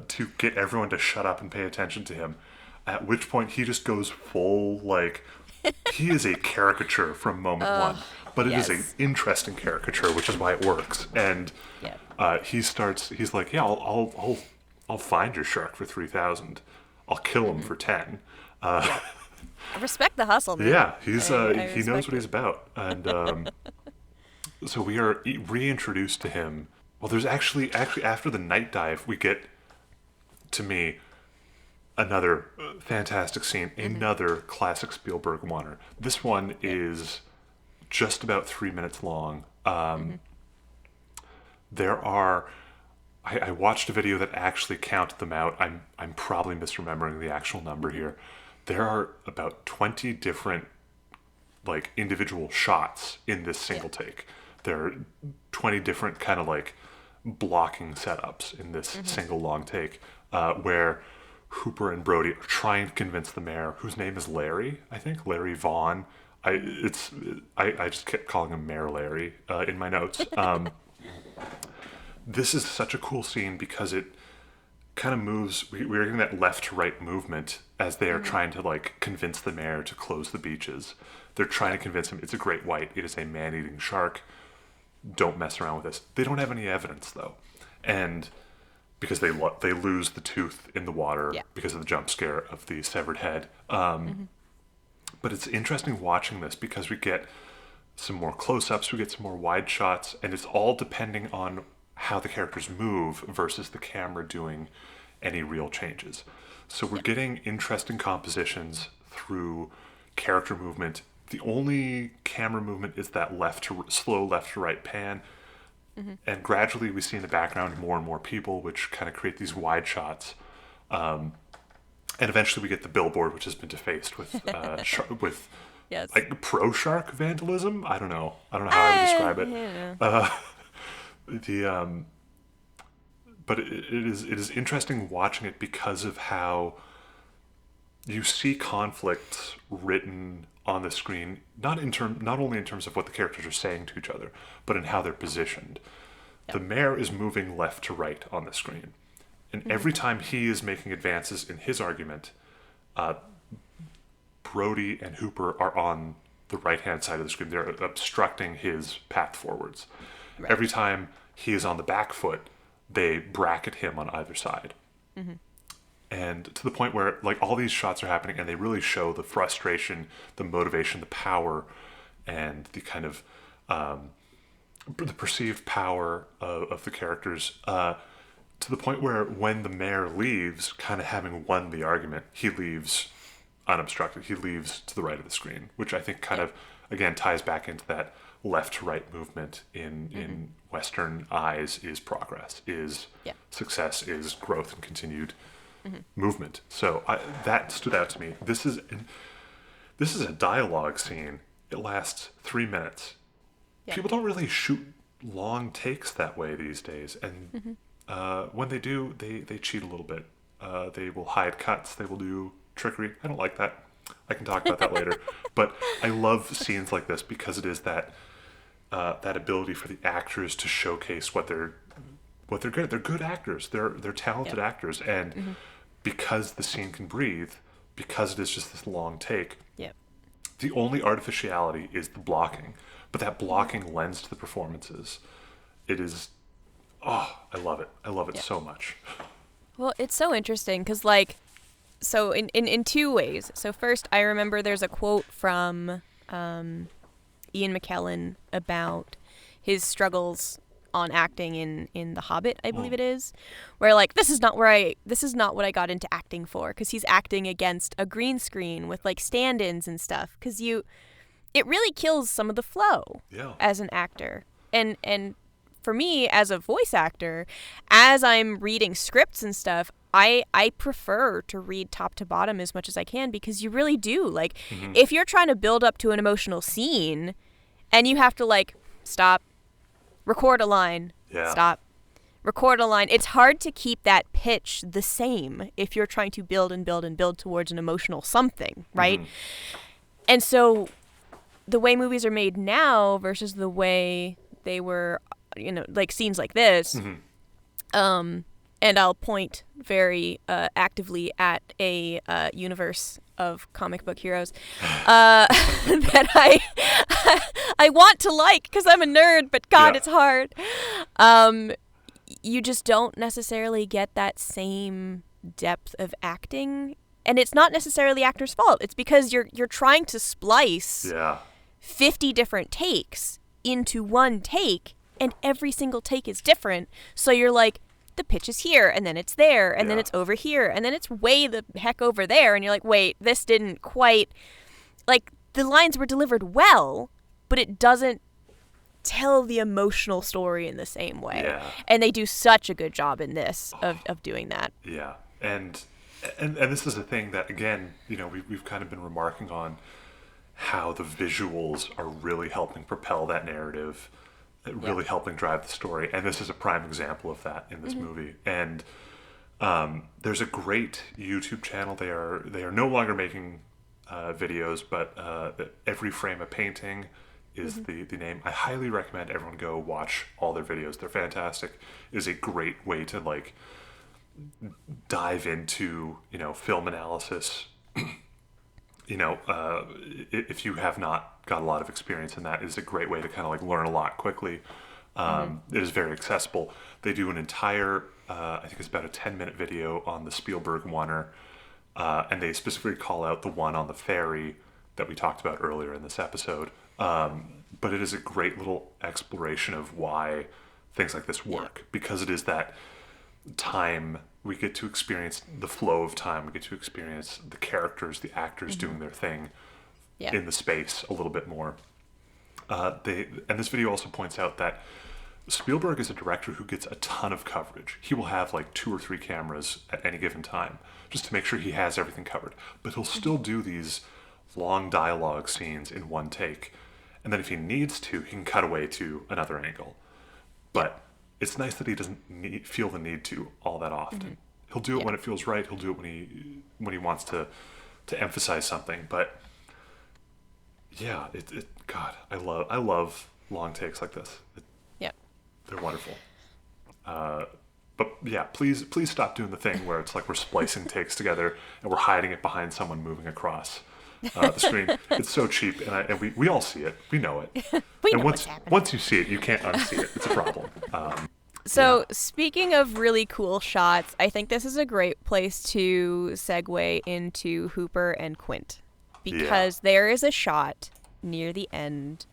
to get everyone to shut up and pay attention to him. At which point he just goes full like he is a caricature from moment one, but it is an interesting caricature, which is why it works. And he's like, yeah, I'll find your shark for 3,000. I'll kill him for 10. I respect the hustle, man. Yeah, he knows what it. he's about, and so we are reintroduced to him. Well, there's actually after the night dive, we get to me another fantastic scene, another classic Spielberg oneer. This one is just about 3 minutes long. There are. I watched a video that actually counted them out. I'm probably misremembering the actual number here. There are about 20 different like individual shots in this single take. There are 20 different kind of like blocking setups in this single long take where Hooper and Brody are trying to convince the mayor, whose name is Larry, I think, Larry Vaughn. I just kept calling him Mayor Larry in my notes. This is such a cool scene because it kind of moves. We're getting that left to right movement as they are trying to like convince the mayor to close the beaches. They're trying to convince him it's a great white. It is a man-eating shark. Don't mess around with this. They don't have any evidence though, and because they lose the tooth in the water Yeah. because of the jump scare of the severed head. But it's interesting watching this because we get some more close-ups, we get some more wide shots, and it's all depending on how the characters move versus the camera doing any real changes. So we're getting interesting compositions through character movement. The only camera movement is that slow left to right pan. And gradually we see in the background more and more people, which kind of create these wide shots. And eventually we get the billboard, which has been defaced with with Yes. like pro shark vandalism. I don't know how I would describe it. Yeah. But it is interesting watching it because of how you see conflict written on the screen, not only in terms of what the characters are saying to each other, but in how they're positioned. The mayor is moving left to right on the screen, and every time he is making advances in his argument, Brody and Hooper are on the right-hand side of the screen. They're obstructing his path forwards. Right. Every time he is on the back foot, they bracket him on either side. And to the point where like all these shots are happening and they really show the frustration, the motivation, the power, and the kind of the perceived power of the characters, to the point where when the mayor leaves, kind of having won the argument, he leaves unobstructed. He leaves to the right of the screen, which I think kind of, again, ties back into that left to right movement in Western eyes is progress, is success, is growth and continued movement. So that stood out to me. This is a dialogue scene. It lasts 3 minutes. People don't really shoot long takes that way these days, and when they do, they cheat a little bit. They will hide cuts. They will do trickery. I don't like that. I can talk about that later. But I love scenes like this because it is that ability for the actors to showcase what they're good at. They're good actors. They're talented actors, and because the scene can breathe, because it is just this long take, the only artificiality is the blocking. But that blocking lends to the performances. It is, I love it. I love it so much. Well, it's so interesting because, like, so in two ways. So first, I remember there's a quote from Ian McKellen about his struggles on acting in The Hobbit, I believe it is, where like this is not what I got into acting for, because he's acting against a green screen with like stand-ins and stuff, because it really kills some of the flow as an actor. And for me as a voice actor, as I'm reading scripts and stuff, I prefer to read top to bottom as much as I can, because you really do. Like, if you're trying to build up to an emotional scene and you have to, like, stop, record a line, stop, record a line, it's hard to keep that pitch the same if you're trying to build and build and build towards an emotional something, right? And so the way movies are made now versus the way they were, you know, like scenes like this, and I'll point very actively at a universe of comic book heroes that I want to like because I'm a nerd, but God, it's hard. You just don't necessarily get that same depth of acting, and it's not necessarily the actor's fault. It's because you're trying to splice 50 different takes into one take, and every single take is different. So you're like, the pitch is here, and then it's there, and then it's over here, and then it's way the heck over there, and you're like, wait, this didn't quite, like, the lines were delivered well, but it doesn't tell the emotional story in the same way. And they do such a good job in this of doing that. And this is a thing that, again, you know, we've kind of been remarking on how the visuals are really helping propel that narrative, really helping drive the story, and this is a prime example of that in this movie. And there's a great YouTube channel. They are no longer making videos, but Every Frame a Painting is the name. I highly recommend everyone go watch all their videos. They're fantastic. It is a great way to like dive into, you know, film analysis. You know, if you have not got a lot of experience in that, is a great way to kind of like learn a lot quickly. It is very accessible. They do an entire, I think it's about a 10-minute video on the Spielberg oneer, and they specifically call out the one on the ferry that we talked about earlier in this episode. But it is a great little exploration of why things like this work, because it is that time. We get to experience the flow of time. We get to experience the characters, the actors doing their thing in the space a little bit more. And this video also points out that Spielberg is a director who gets a ton of coverage. He will have like 2 or 3 cameras at any given time just to make sure he has everything covered. But he'll still do these long dialogue scenes in one take. And then if he needs to, he can cut away to another angle. But it's nice that he doesn't feel the need to all that often. He'll do it when it feels right. He'll do it when he wants to emphasize something. But yeah, God, I love long takes like this. They're wonderful. But yeah, please stop doing the thing where it's like we're splicing takes together and we're hiding it behind someone moving across the screen. It's so cheap, and we all see it. We know it. We know what's happening. Once you see it, you can't unsee it. It's a problem. Speaking of really cool shots, I think this is a great place to segue into Hooper and Quint, because there is a shot near the end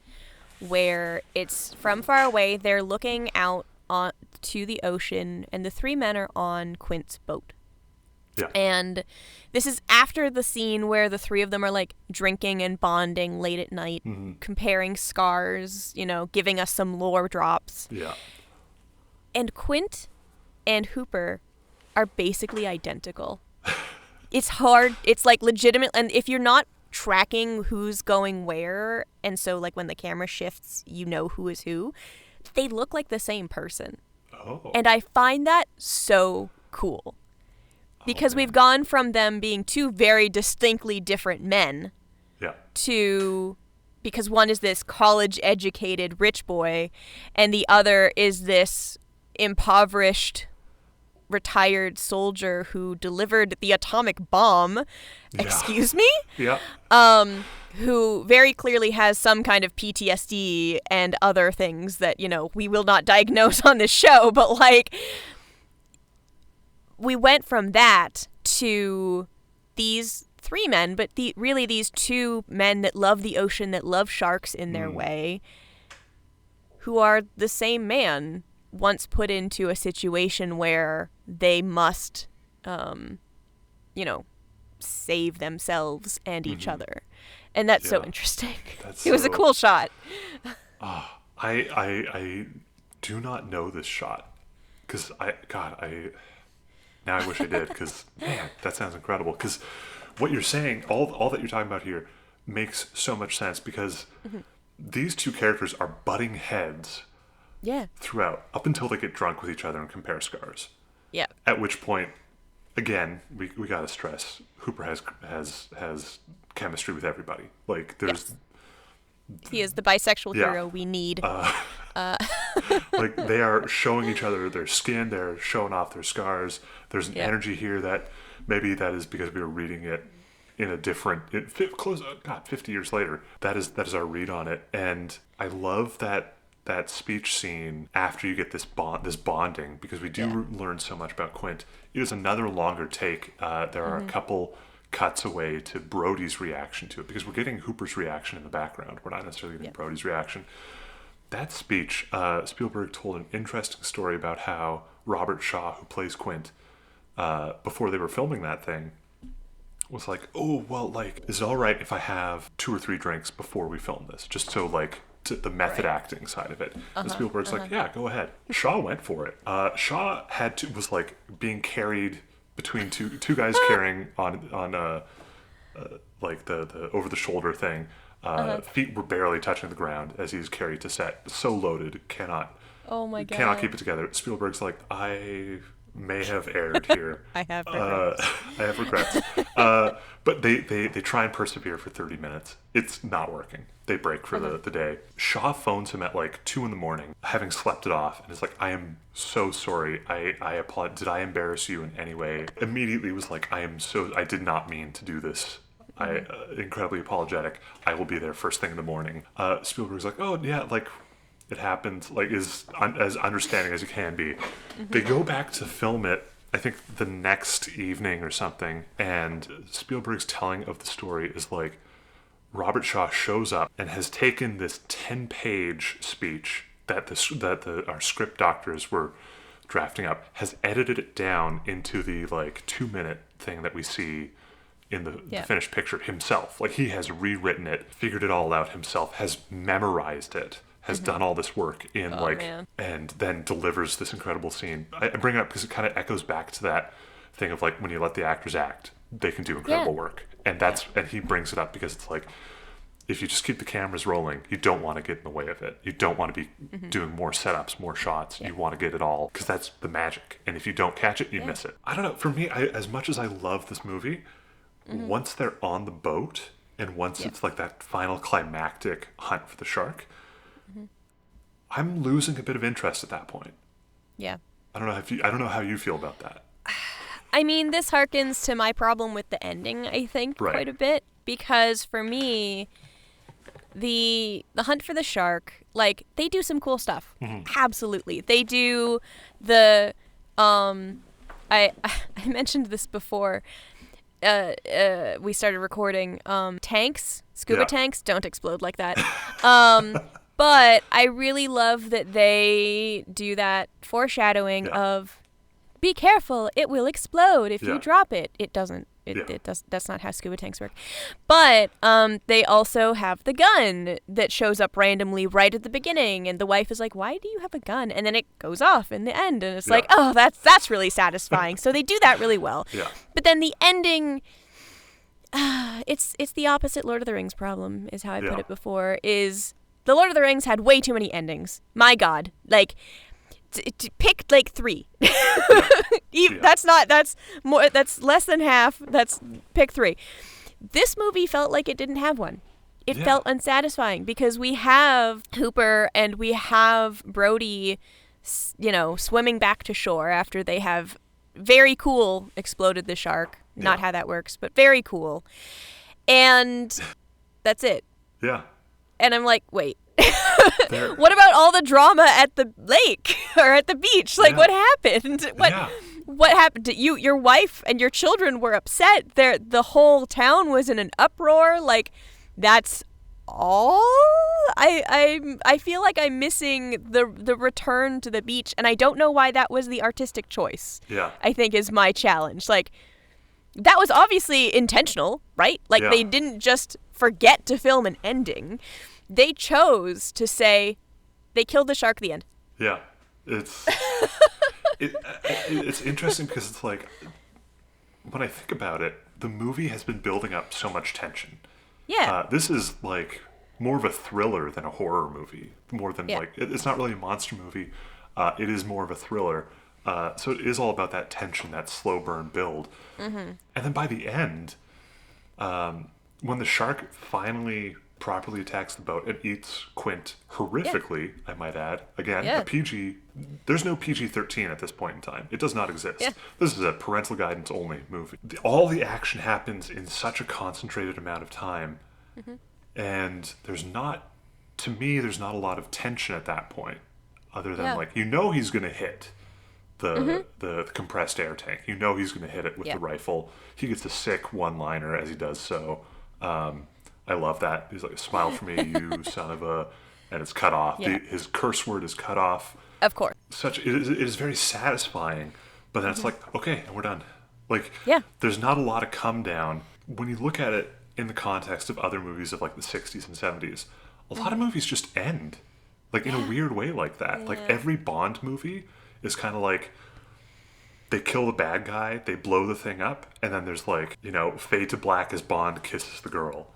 where it's from far away. They're looking out on to the ocean, and the 3 men are on Quint's boat. Yeah. And this is after the scene where the 3 of them are like drinking and bonding late at night, comparing scars, giving us some lore drops. Yeah. And Quint and Hooper are basically identical. It's hard. It's like legitimate. And if you're not tracking who's going where, and so like when the camera shifts, you know who is who, they look like the same person. Oh. And I find that so cool. Because we've gone from them being 2 very distinctly different men to, because one is this college-educated rich boy, and the other is this impoverished retired soldier who delivered the atomic bomb. Excuse me? Yeah. Who very clearly has some kind of PTSD and other things that, we will not diagnose on this show, but like, we went from that to these 3 men, but really these 2 men that love the ocean, that love sharks in their way, who are the same man once put into a situation where they must, save themselves and each other. And that's so interesting. It was a cool shot. I do not know this shot, because now I wish I did, because man, that sounds incredible. Because what you're saying, all that you're talking about here, makes so much sense, because these 2 characters are butting heads throughout, up until they get drunk with each other and compare scars. Yeah. At which point, again, we gotta stress, Hooper has chemistry with everybody. Like, there's he is the bisexual hero we need. Like, they are showing each other their skin, they're showing off their scars. There's an energy here that maybe that is because we were reading it in a different 50 years later. That is our read on it. And I love that speech scene after you get this bonding, because we do learn so much about Quint. It is another longer take. There are a couple cuts away to Brody's reaction to it, because we're getting Hooper's reaction in the background. We're not necessarily getting Brody's reaction. That speech, Spielberg told an interesting story about how Robert Shaw, who plays Quint, before they were filming that thing, was like, oh, well, like, is it all right if I have 2 or 3 drinks before we film this? Just so, like, to the method acting side of it. And Spielberg's like, yeah, go ahead. Shaw went for it. Shaw was like being carried between two guys carrying on like the over the shoulder thing. Feet were barely touching the ground as he's carried to set. So loaded, cannot keep it together. Spielberg's like, I may have erred here. I have regrets. I have regrets. But they try and persevere for 30 minutes. It's not working. They break for the day. Shaw phones him at like 2 a.m, having slept it off, and is like, I am so sorry. I apologize. Did I embarrass you in any way? Immediately was like, I did not mean to do this. I incredibly apologetic. I will be there first thing in the morning. Spielberg's like, oh yeah, like, It happens, like, as understanding as you can be. They go back to film it, I think, the next evening or something, and Spielberg's telling of the story is like, Robert Shaw shows up and has taken this 10-page speech that our script doctors were drafting up, has edited it down into the, like, 2-minute thing that we see in the finished picture himself. Like, he has rewritten it, figured it all out himself, has memorized it, has done all this work in and then delivers this incredible scene. I bring it up because it kind of echoes back to that thing of, like, when you let the actors act, they can do incredible work. And and he brings it up because it's like, if you just keep the cameras rolling, you don't want to get in the way of it. You don't want to be doing more setups, more shots. You want to get it all, because that's the magic. And if you don't catch it, you miss it. I don't know. For me, as much as I love this movie, once they're on the boat and once it's like that final climactic hunt for the shark, I'm losing a bit of interest at that point. Yeah. I don't know how you feel about that. I mean, this harkens to my problem with the ending, I think, quite a bit, because for me, the hunt for the shark, like, they do some cool stuff. Absolutely. They do the I mentioned this before we started recording. Tanks, scuba tanks don't explode like that. But I really love that they do that foreshadowing of, be careful, it will explode if you drop it. It doesn't. It does. That's not how scuba tanks work. But they also have the gun that shows up randomly right at the beginning, and the wife is like, "Why do you have a gun?" And then it goes off in the end, and it's like, "Oh, that's really satisfying." So they do that really well. Yeah. But then the ending, it's the opposite Lord of the Rings problem, is how I put it before. Is the Lord of the Rings had way too many endings. My God, like. Pick like 3. That's less than half. Pick 3. This movie felt like it didn't have one. It felt unsatisfying because we have Hooper and we have Brody, swimming back to shore after they have very cool exploded the shark. Not how that works, but very cool. And that's it. Yeah. And I'm like, wait. What about all the drama at the lake or at the beach? Like, what happened? What happened? Your wife and your children were upset. The whole town was in an uproar. Like, that's all. I feel like I'm missing the return to the beach, and I don't know why that was the artistic choice. Yeah, I think is my challenge. Like, that was obviously intentional, right? Like, they didn't just forget to film an ending. They chose to say they killed the shark at the end. Yeah. It's it's interesting because it's like, when I think about it, the movie has been building up so much tension. Yeah. This is like more of a thriller than a horror movie. More than like, it's not really a monster movie. It is more of a thriller. So it is all about that tension, that slow burn build. And then by the end, when the shark finally properly attacks the boat and eats Quint horrifically, I might add. Again, there's no PG-13 at this point in time. It does not exist. This is a parental guidance only movie. All the action happens in such a concentrated amount of time, and there's not a lot of tension at that point, other than like, he's going to hit the compressed air tank. He's going to hit it with the rifle. He gets a sick one-liner as he does so. I love that. He's like, "Smile for me, you son of a," and it's cut off. His curse word is cut off. Of course. It is very satisfying, but then it's like, okay, and we're done. Like, there's not a lot of come down. When you look at it in the context of other movies of like the 60s and 70s, a lot of movies just end, like, in a weird way like that. Like, every Bond movie is kind of like, they kill the bad guy, they blow the thing up, and then there's like, fade to black as Bond kisses the girl.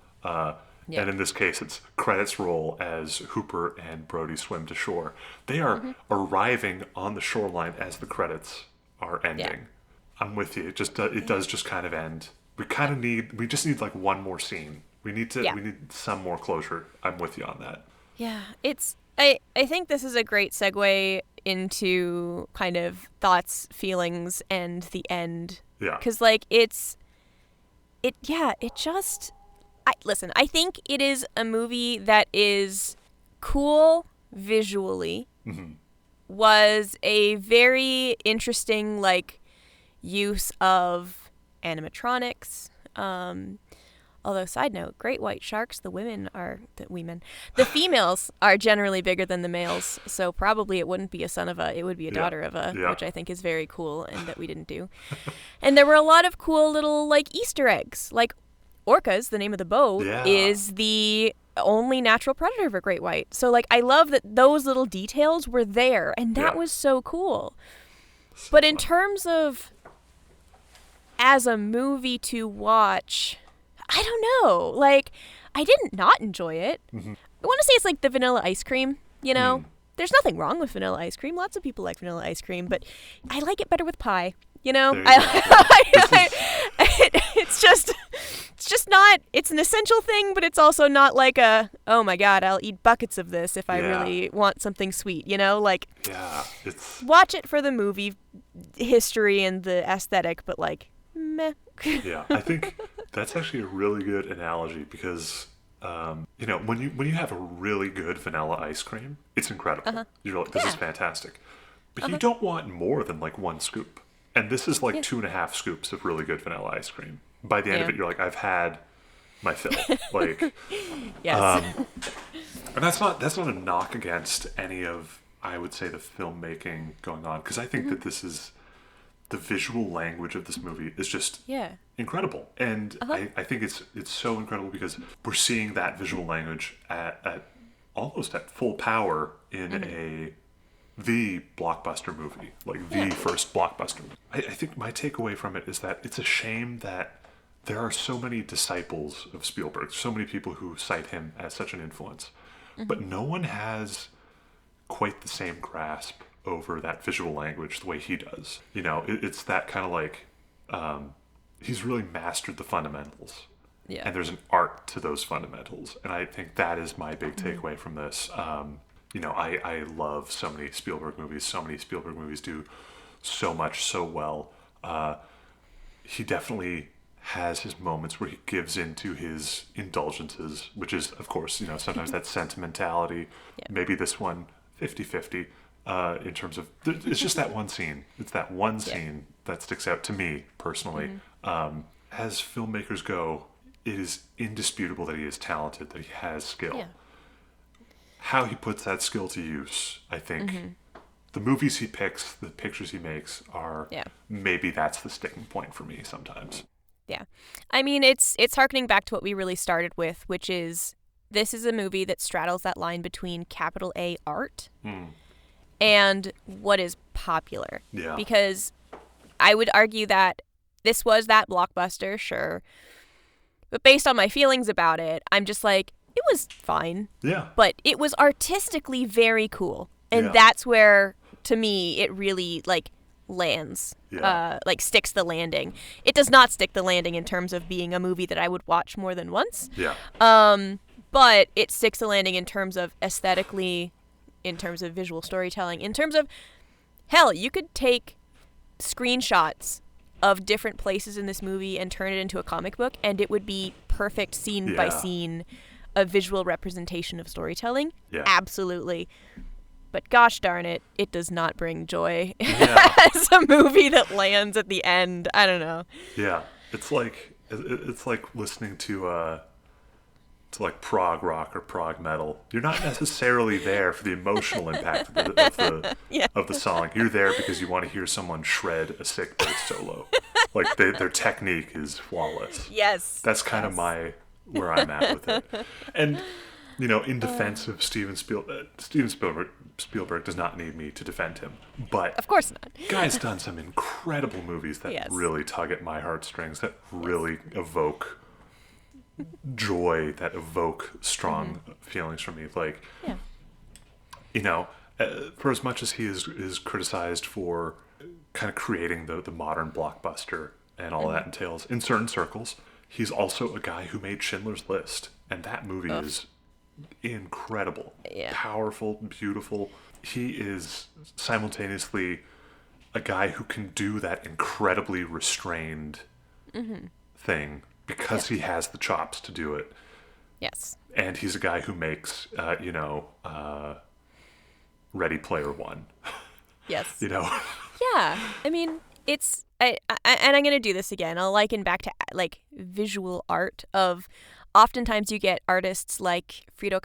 And in this case, it's credits roll as Hooper and Brody swim to shore. They are arriving on the shoreline as the credits are ending. I'm with you. It does just kind of end. We just need like one more scene. We need some more closure. I'm with you on that. Yeah, I think this is a great segue into kind of thoughts, feelings, and the end. Yeah. Because like listen, I think it is a movie that is cool, visually was a very interesting, like, use of animatronics. Although, side note, great white sharks, the females are generally bigger than the males, so probably it wouldn't be a son of a, it would be a daughter of a, which I think is very cool and that we didn't do. And there were a lot of cool little, like, Easter eggs. Like, orcas, the name of the boat, is the only natural predator for great white. So, like, I love that those little details were there, and that was so cool. So but in terms of as a movie to watch, I don't know. Like, I didn't not enjoy it. I want to say it's like the vanilla ice cream, you know? There's nothing wrong with vanilla ice cream. Lots of people like vanilla ice cream, but I like it better with pie, you know? It's just not, it's an essential thing, but it's also not like a, oh my God, I'll eat buckets of this if I really want something sweet, you know? Like, watch it for the movie history and the aesthetic, but like, meh. I think that's actually a really good analogy because, you know, when you have a really good vanilla ice cream, it's incredible. You're like, this is fantastic. But you don't want more than like one scoop. And this is like 2.5 scoops of really good vanilla ice cream. By the end of it, you're like, I've had my fill. Like, and that's not a knock against any of, I would say, the filmmaking going on, because I think that this is, the visual language of this movie is just incredible. And I think it's so incredible because we're seeing that visual language at almost at full power in the blockbuster movie, like the first blockbuster. I think my takeaway from it is that it's a shame that there are so many disciples of Spielberg, so many people who cite him as such an influence, but no one has quite the same grasp over that visual language the way he does. You know, it's that kind of like, he's really mastered the fundamentals. And there's an art to those fundamentals. And I think that is my big takeaway from this. You know, I love so many Spielberg movies. So many Spielberg movies do so much so well. He definitely has his moments where he gives into his indulgences, which is, of course, you know, sometimes that sentimentality. Maybe this one 50-50 in terms of, it's just that one scene. It's that one scene that sticks out to me personally. As filmmakers go, it is indisputable that he is talented, that he has skill. How he puts that skill to use, I think, the movies he picks, the pictures he makes are, maybe that's the sticking point for me sometimes. I mean, it's harkening back to what we really started with, which is, this is a movie that straddles that line between capital A art and what is popular. Because I would argue that this was that blockbuster, sure. But based on my feelings about it, I'm just like, it was fine. But it was artistically very cool. And that's where, to me, it really, like, lands. Like, sticks the landing. It does not stick the landing in terms of being a movie that I would watch more than once. But it sticks the landing in terms of aesthetically, in terms of visual storytelling, in terms of, hell, you could take screenshots of different places in this movie and turn it into a comic book, and it would be perfect scene by scene, a visual representation of storytelling. Absolutely. But gosh darn it, it does not bring joy as a movie that lands at the end. I don't know. It's like listening to like prog rock or prog metal. You're not necessarily there for the emotional impact of the song. You're there because you want to hear someone shred a sick bass solo. Like their technique is flawless. That's kind of where I'm at with it. And you know, in defense of Steven Spielberg does not need me to defend him, but of course not. Guy's done some incredible movies that really tug at my heartstrings, that really evoke joy, that evoke strong feelings from me. Like, you know, for as much as he is criticized for kind of creating the modern blockbuster and all that entails in certain circles, he's also a guy who made Schindler's List, and that movie is incredible, powerful, beautiful. He is simultaneously a guy who can do that incredibly restrained thing because he has the chops to do it. And he's a guy who makes, you know, Ready Player One. Yes. You know? Yeah. I mean, it's and I'm gonna do this again. I'll liken back to like visual art of. Oftentimes you get artists like Frida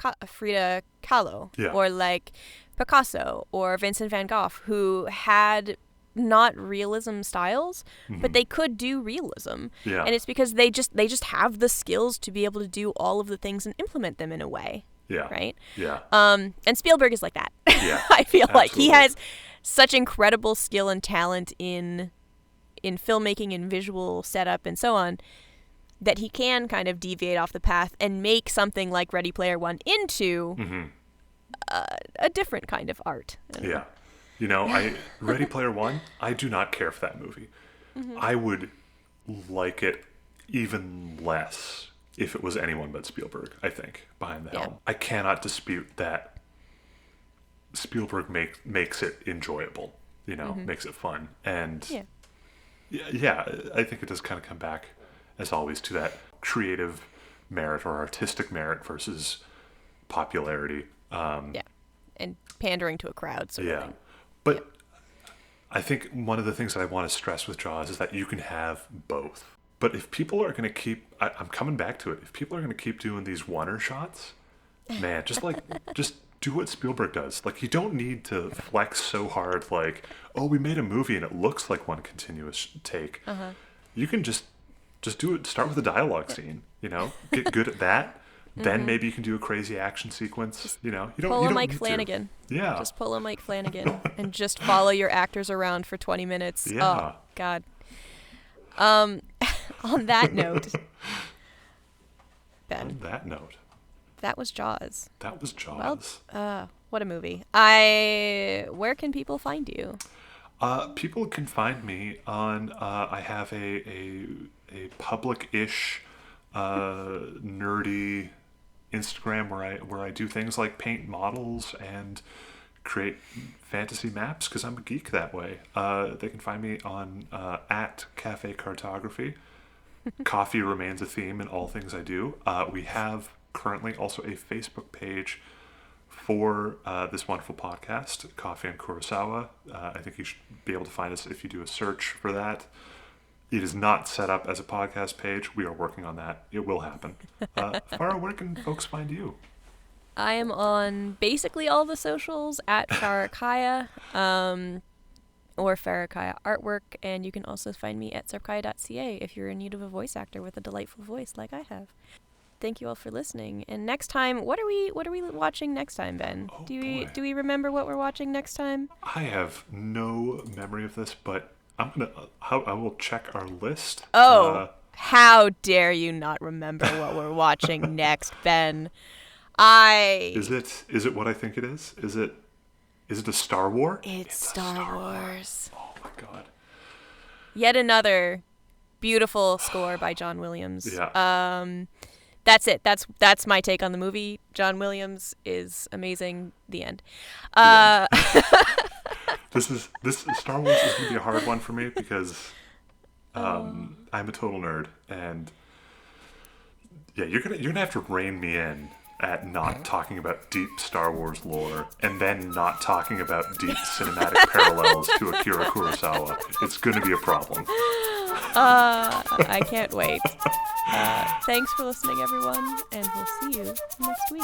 Kahlo Yeah. or like Picasso or Vincent van Gogh who had not realism styles, but they could do realism. Yeah. And it's because they just have the skills to be able to do all of the things and implement them in a way. Yeah. Right? Yeah. And Spielberg is like that. Yeah. I feel like he Absolutely. has such incredible skill and talent in filmmaking and visual setup and so on that he can kind of deviate off the path and make something like Ready Player One into a different kind of art. Yeah. You know, Ready Player One, I do not care for that movie. I would like it even less if it was anyone but Spielberg, I think, behind the helm. I cannot dispute that Spielberg makes it enjoyable, you know, makes it fun. And yeah, I think it does kind of come back, as always, to that creative merit or artistic merit versus popularity. And pandering to a crowd sort of thing. But I think one of the things that I want to stress with Jaws is that you can have both. But if people are going to keep, I'm coming back to it, if people are going to keep doing these oneer shots, man, just do what Spielberg does. Like, you don't need to flex so hard like, oh, we made a movie and it looks like one continuous take. You can just do it, start with a dialogue scene, you know, get good at that. Then maybe you can do a crazy action sequence. You know, you don't Pull you a don't Mike need Flanagan. To. Yeah. Just pull a Mike Flanagan and just follow your actors around for 20 minutes. Yeah. Oh, God. On that note, Ben. On that note. That was Jaws. That was Jaws. Well, what a movie. Where can people find you? People can find me on. I have a public-ish, nerdy Instagram where I do things like paint models and create fantasy maps because I'm a geek that way. They can find me on at Cafe Cartography. Coffee remains a theme in all things I do. We have currently also a Facebook page for this wonderful podcast, Coffee and Kurosawa. I think you should be able to find us if you do a search for that. It is not set up as a podcast page. We are working on that. It will happen. Farrah, where can folks find you? I am on basically all the socials at Sarpkaya, or Farrah Artwork, and you can also find me at sarpkaya.ca if you're in need of a voice actor with a delightful voice like I have. Thank you all for listening. And next time, what are we watching next time, Ben? Oh, do we remember what we're watching next time? I have no memory of this, but I will check our list. Oh, how dare you not remember what we're watching next, Ben? Is it what I think it is? Is it a Star War? It's Star Wars. Oh my God. Yet another beautiful score by John Williams. Yeah. That's it. That's my take on the movie. John Williams is amazing. The end. This Star Wars is gonna be a hard one for me because I'm a total nerd, and yeah, you're gonna have to rein me in at not talking about deep Star Wars lore and then not talking about deep cinematic parallels to Akira Kurosawa. It's gonna be a problem. I can't wait. Thanks for listening, everyone, and we'll see you next week.